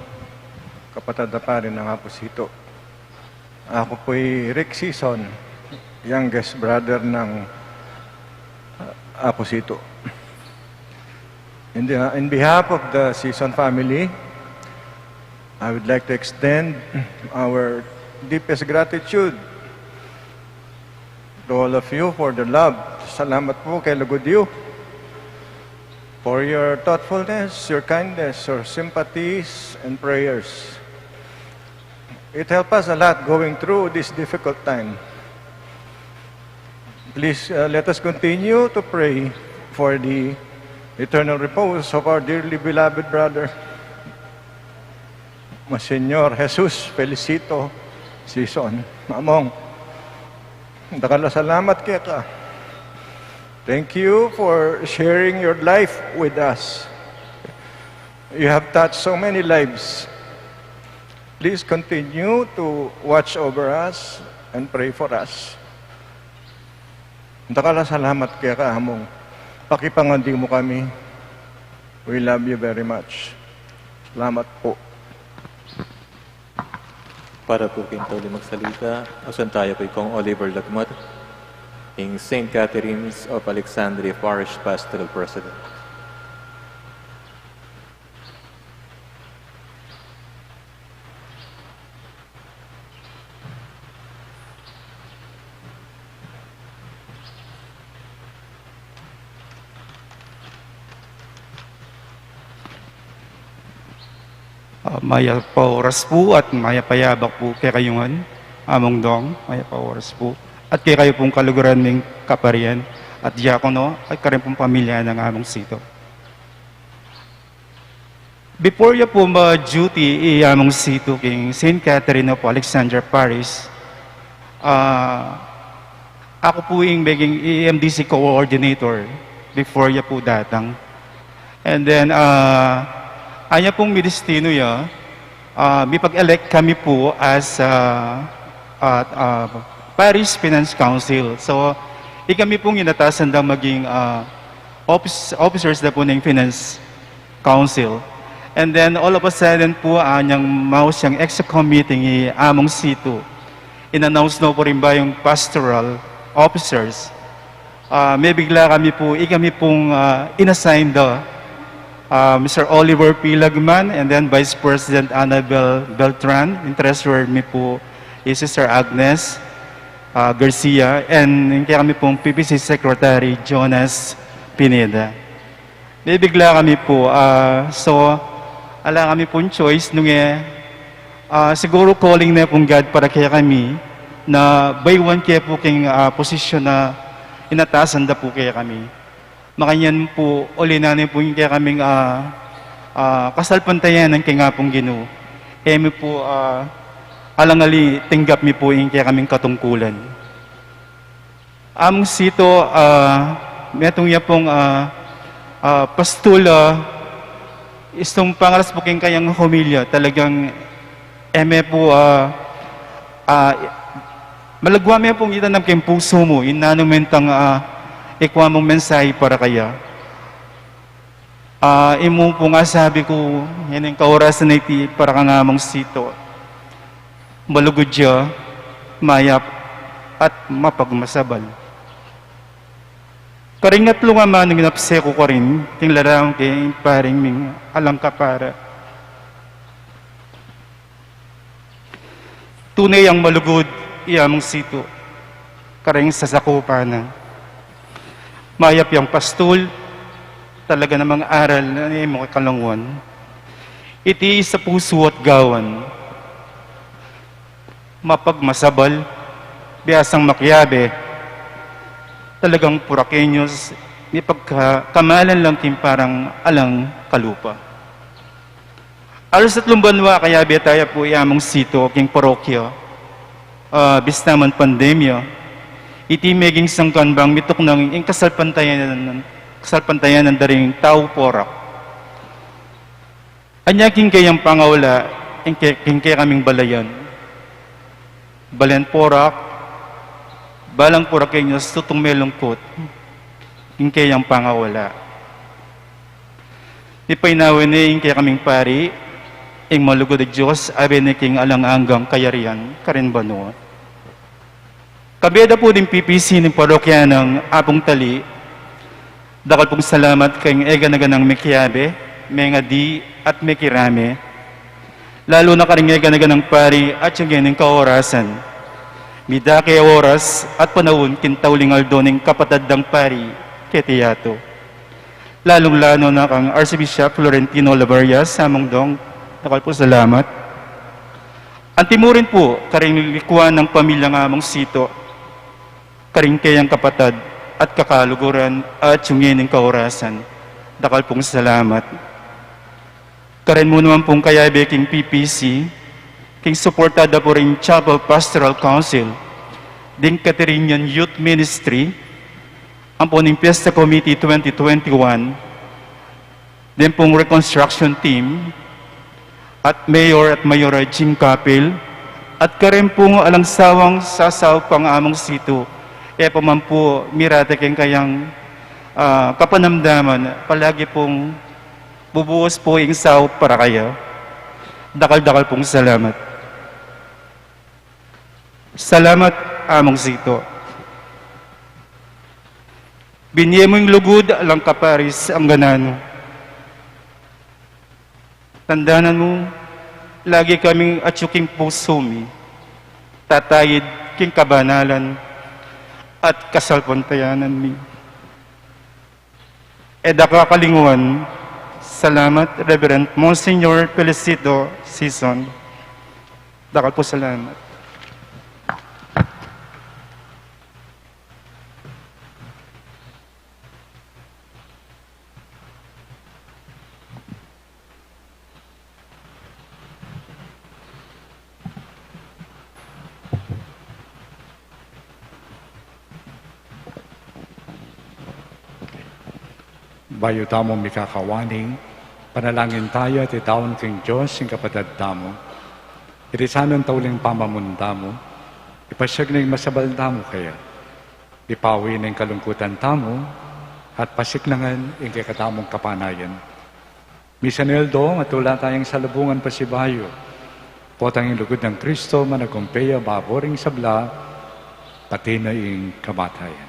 kapatid na pa rin ng Aposito. Ako po'y Rick Sison, youngest brother ng Aposito. In behalf of the Sison family, I would like to extend our deepest gratitude to all of you for the love. Salamat po kay Lugodiyo for your thoughtfulness, your kindness, your sympathies, and prayers. It helped us a lot going through this difficult time. Please let us continue to pray for the eternal repose of our dearly beloved brother, Monsignor Jesus Felicito Sison. Among, dakala salamat kaya ka. Thank you for sharing your life with us. You have touched so many lives. Please continue to watch over us and pray for us. Dakala salamat kaya ka among. Pakipangandi mo kami. We love you very much. Salamat po. Para po kintuli magsalita, asan tayo kay Kong Oliver Lagmat, in St. Catherine's of Alexandria Parish Pastoral President. Maya pa oras po at maya payabak po kay kayungan, among dong, maya pa oras po. At kay kayo pong kaluguran ng kaparian at diakono at karin pong pamilya ng among sito. Before ya po ma-duty among sito king St. Catherine of Alexandria Parish, ako po yung maging EMDC coordinator before ya po datang. And then, anya pong midestino ya, may pag-elect kami po as Parish Finance Council. So, kami pong inatasan na maging officers na po ng Finance Council. And then, all of a sudden po, anyang maus yung ex-committee among sito. In-announce na po rin ba yung pastoral officers. May bigla kami pong inassign daw Mr. Oliver P. Lagman and then Vice President Annabel Beltran. In treasurer mi po is Sister Agnes Garcia, and kami pong PPC Secretary Jonas Pineda. Bigla kami po, so ala kami pong choice nung siguro calling na pong God para kaya kami na by one kaya po king posisyon na inatasan na po kaya kami. Makanyan po ulinanin po yung kaya kaming kasalpantayan ng kaya pong Ginoo. Kami po alangali tinggap mi po yung kaya kaming katungkulan. Among sito, metong ya pong pastula, istong pangalas po kayong kayang humilya, talagang po, malagwa mi pong itanam kayong puso mo, inanumentang ikwa mong mensahe para kaya. Imo po nga sabi ko, yan ang kaorasan na iti para ka nga mong sito. Malugod siya, mayap, at mapagmasabal. Karingat lo nga man, napse ko ka rin, tinglarang kay paring ming alang ka para. Tunay ang malugod, iyamong sito, karing sasakupanan. Mayap yung pastul, talaga namang aral na mga kalangwan. Iti sa puso at gawan, mapagmasabal, biyasang makyabe, talagang purakenyos, ni pagkakamalan lang tim parang alang kalupa. Alos at lumbanwa kaya betaya po iamong sito king parokya, bis naman pandemya, iti meging sangkanbang mitok ng ing kasalpantayan ng daring tao porak. Anya king kayang pangawala, king kaya kaming balayan. Balayan porak, balang porakenyos tutong melungkot, king kayang pangawala. Ipainawin ni ing kaya kaming pari, ing malugod ng Diyos, abe ni king alang-anggang kayarian, karin bano. Kabeda po din PPC ng parokya ng Apong Tali, dakal pong salamat kay ega-naganang Mekiabe, Mengadi at Mekirame, lalo na karing ega-naganang pari at yung ng kaorasan. Midake oras at panahon kintauling aldoning kapatad ng pari, Ketiyato. Lalong-lano na kang Archbishop Florentino Labarias, samong dong, dakal po salamat. Antimurin po, karing likuan ng pamilya ngamong sito, karing kayang kapatad at kakaluguran at yung ng kaorasan. Dakal pong salamat. Karin mo naman pong kayabe king PPC, king suportada po rin Chapel Pastoral Council, din Caterinian Youth Ministry, ang po ng Fiesta Committee 2021, din pong Reconstruction Team, at Mayor at Mayora Jing Kapil, at karin pong alangsawang sasaw pang among sito, paman po mirate kayang kapanamdaman, palagi pong bubuhos po yung saw para kayo. Dakal-dakal pong salamat. Salamat among sito. Binye mo yung lugod alang kaparis ang ganano. Tandanan mo, lagi kaming atsuking puso mi, tatayid king kabanalan at kasalpantayanan mi. Edakakalinguan, salamat, Reverend Monsignor Felicito Season. Dakal po salamat. Bayo tamo mikakawaning, panalangin tayo at itawon king Diyos yung kapatid tamo. Irisanon tauling pamamunda mo, ipasyag na yung masabal tamo kaya. Ipawi na yung kalungkutan tamo, at pasiklangan yung kakatamong kapanayan. Misaneldo, matula tayong salubungan pa si Bayo. Potang yung lugod ng Kristo, managumpeya, baboring sabla, pati na yung kamatayan.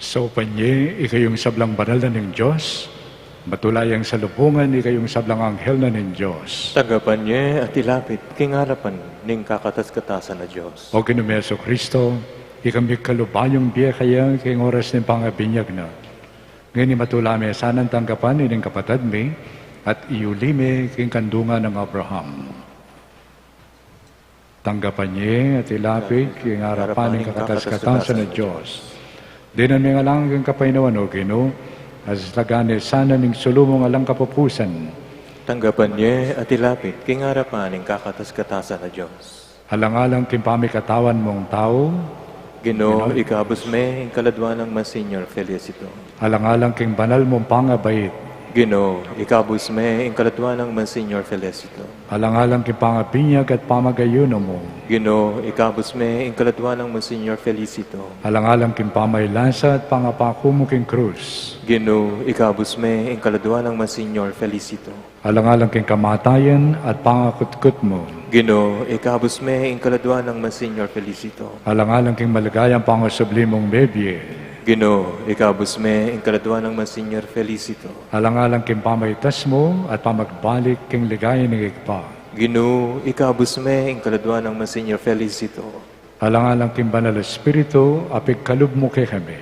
So panye, ikayong sablang banal na ng Diyos, matulayang salubungan, ikayong sablang anghel na ng Diyos. Tagapan niya at ilapit king harapan ning kakatas-katasan na Diyos. O kinumeso Kristo, ikami kalubayong biya kaya king oras ng pangabinyag na. Ngayon matulame sanang tanggapan ining kapatad mi at iulime king kandungan ng Abraham. Tanggapan niya at ilapit king harapan ng kakatas-katasan na Diyos. Dinan may ngalang king kapainawan o Ginoo, as lagane sana ning sulumong alang kapupusan. Tanggapan niya at ilapit king harapan ning kakatas-katasan na Diyos. Alang-alang king pamikatawan mong tao, Ginoo, ikabos me ing kaladwa ng Monsignor Felicito. alang-alang king banal mong pangabait, Ginoo, ikabos me ing kaladwa ng Monsignor Felicito. alang-alang king pangabinyag at pamagayuno mo, Ginoo, ikabos me ing kaladwa ng Monsignor Felicito. alang-alang king pamaylasa at pangapako mo king krus, Ginoo, ikabos me ing kaladwa ng Monsignor Felicito. alang-alang king kamatayan at pangakutkot mo, Ginoo, ikabos me ing kaladwa ng Monsignor Felicito. alang-alang king maligayang pangasublimong bebye, Ginoo, ikabos me ing kaladwa ng Monsignor Felicito. alang-alang king pamaytas mo at pamagbalik king ligaya ng igpa, Ginoo, ikabos me ing kaladwa ng Monsignor Felicito. alang-alang king banal espiritu apig kalub mo kay kami,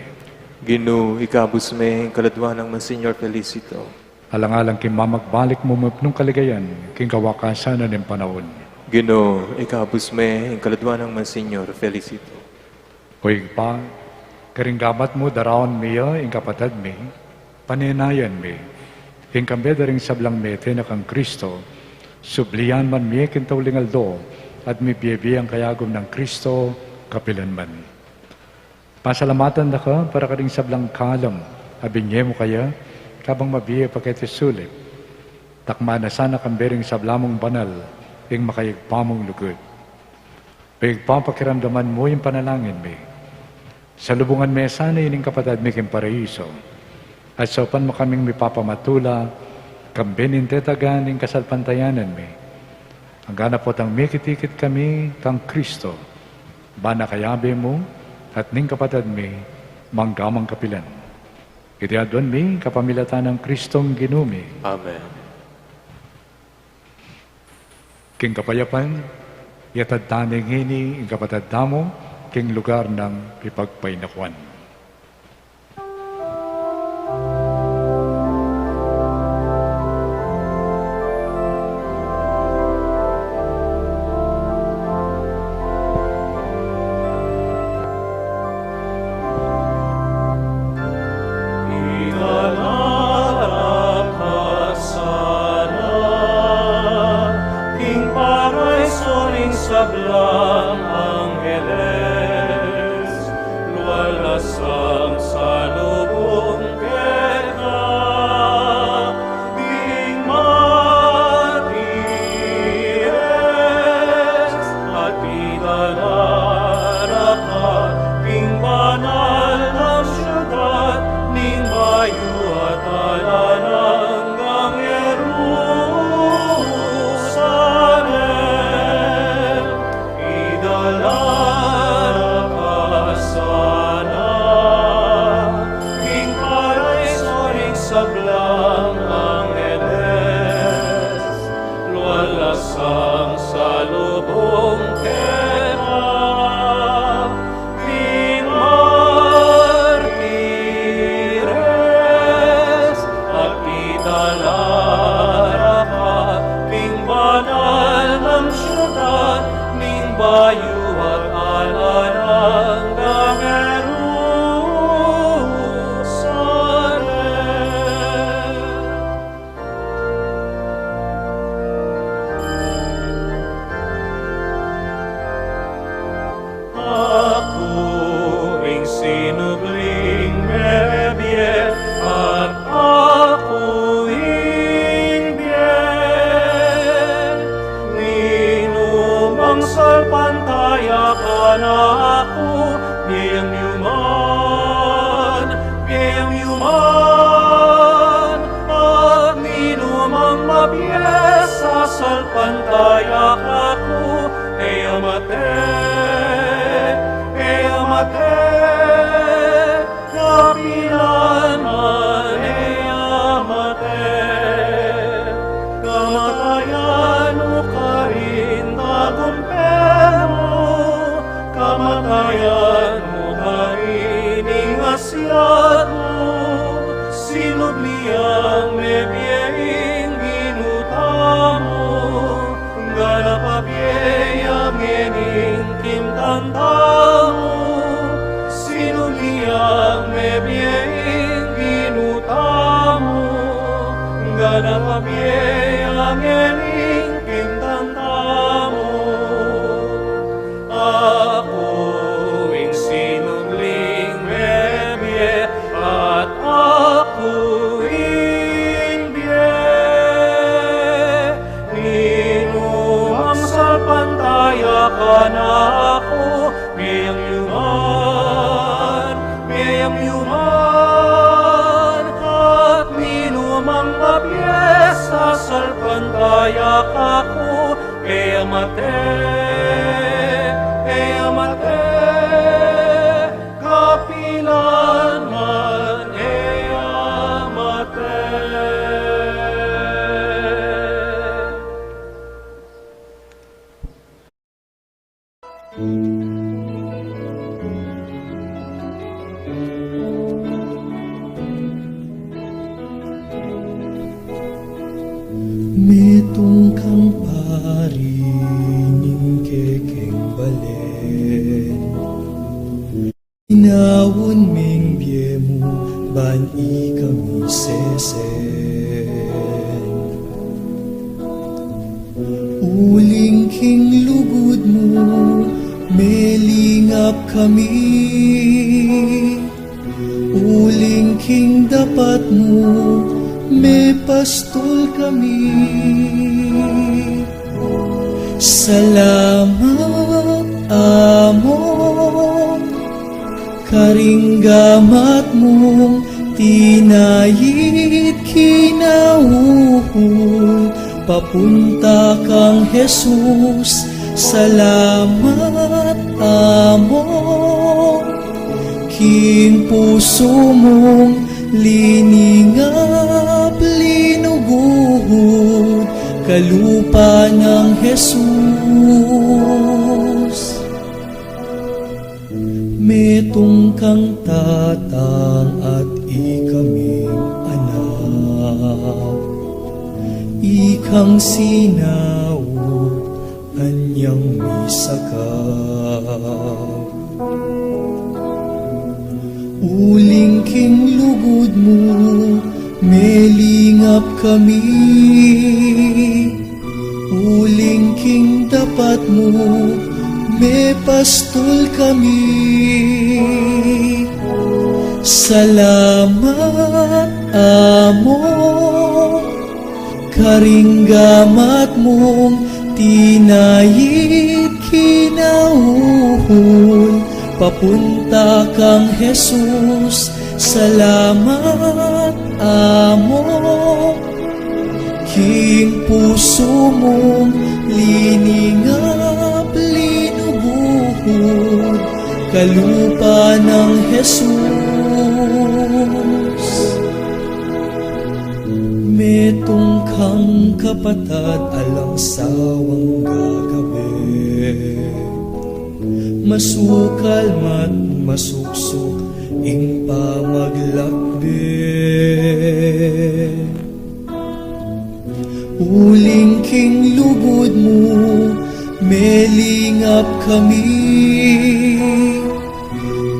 Ginoo, ikabos me ing kaladwa ng Monsignor Felicito. alang-alang king mamagbalik mo mapnong kaligayan king kawakasan ng panahon. Ginoo, ikabos me ing kaladwa ng Monsignor Felicito. Huwag pa, karinggamat mo daraon miya, ing kapatad mi, paninayan mi, ing kambeda ring sablang mete na kang Kristo, sublian man mi kintauling aldo, at mi biyebiyang kayagom ng Kristo, kapilan man. Pasalamatan na ka para ka ring sablang kalam, abinye mo kaya, kabang mabiye paketisulit. Takma na sana kambering sablamong banal, ing makayagpamong lugod. Pagpapakiramdaman mo yung panalangin mi. Sa lubungan mesa na ining kapatad mi king paraiso. At sopan mo kaming mipapamatula, kambinin tetagan ing kasalpantayanan mi. Ang ganap po tang mikitikit kami kang Kristo. Bana kayabe mo at ning kapatad mi manggamang kapilan. Iti adwan mi kapamilatan ng Kristong ginumi. Amen. King kapayapan, yatad taning hini ing kapatad damo, king lugar ng ipagpainakwan. Iganarap ka sana, King Paraiso ning sablang angheles, luwalhas siat mo, sinubliang mebiyeng ginutamo, galapabiyang ening kimtantamo, sinubliang mebiyeng ginutamo, galapabiyang ening kimtantamo. Ako ing sinubling bebye at ako ing biye. Ninuang salpantaya ka na ako, biyang yuman, at minumang mabiyesa salpantaya ka ko, Amate, kapilan man amate. Metong kang parining kekeng balen, inawon ming biemu ban ikami sesen. Uling king lugod mo, melingap kami. Uling king dapat mo, may pastol kami. Salamat, Amo, karinggamat mong tinayit kinauhul, papunta kang Jesus. Salamat, Amo, king puso mong liningap, linuguhod, kalupa ng Jesus. Metong kang tatang at ikaming anak, ikang sinawod, anyang misakap. Uling king lugod mo, melingap kami. Uling king dapat mo, may pastol kami. Salamat, Amo, karinggamat mong tinayit kinauhul, papunta kang Jesus. Salamat, Amo, king puso mong liningap, linubuhod, kalupa ng Jesus. Metong kang kapatad alang sawang gagawin, masukal mat masuksok ing pamaglakbin. Uling king lugod mo, melingap kami.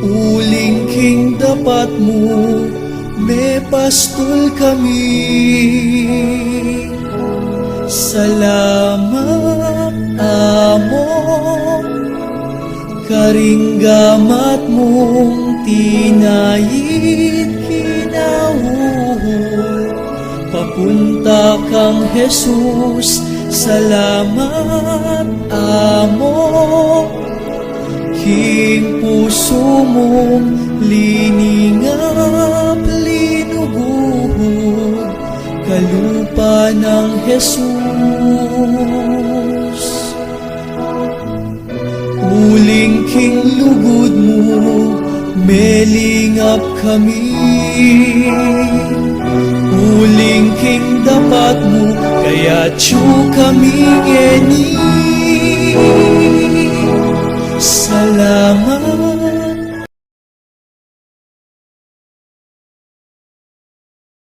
Uling king dapat mo, may pastol kami. Salamat, Amo, karinggamat mong tinayit kinauhul, papunta kang Jesus. Salamat, Amo, king puso mong liningap, linuguhod, kalupa ng Jesus. Uling king lugod mo, melingap kami. Uling king dapat mo, kaya tiyo kami ngeni.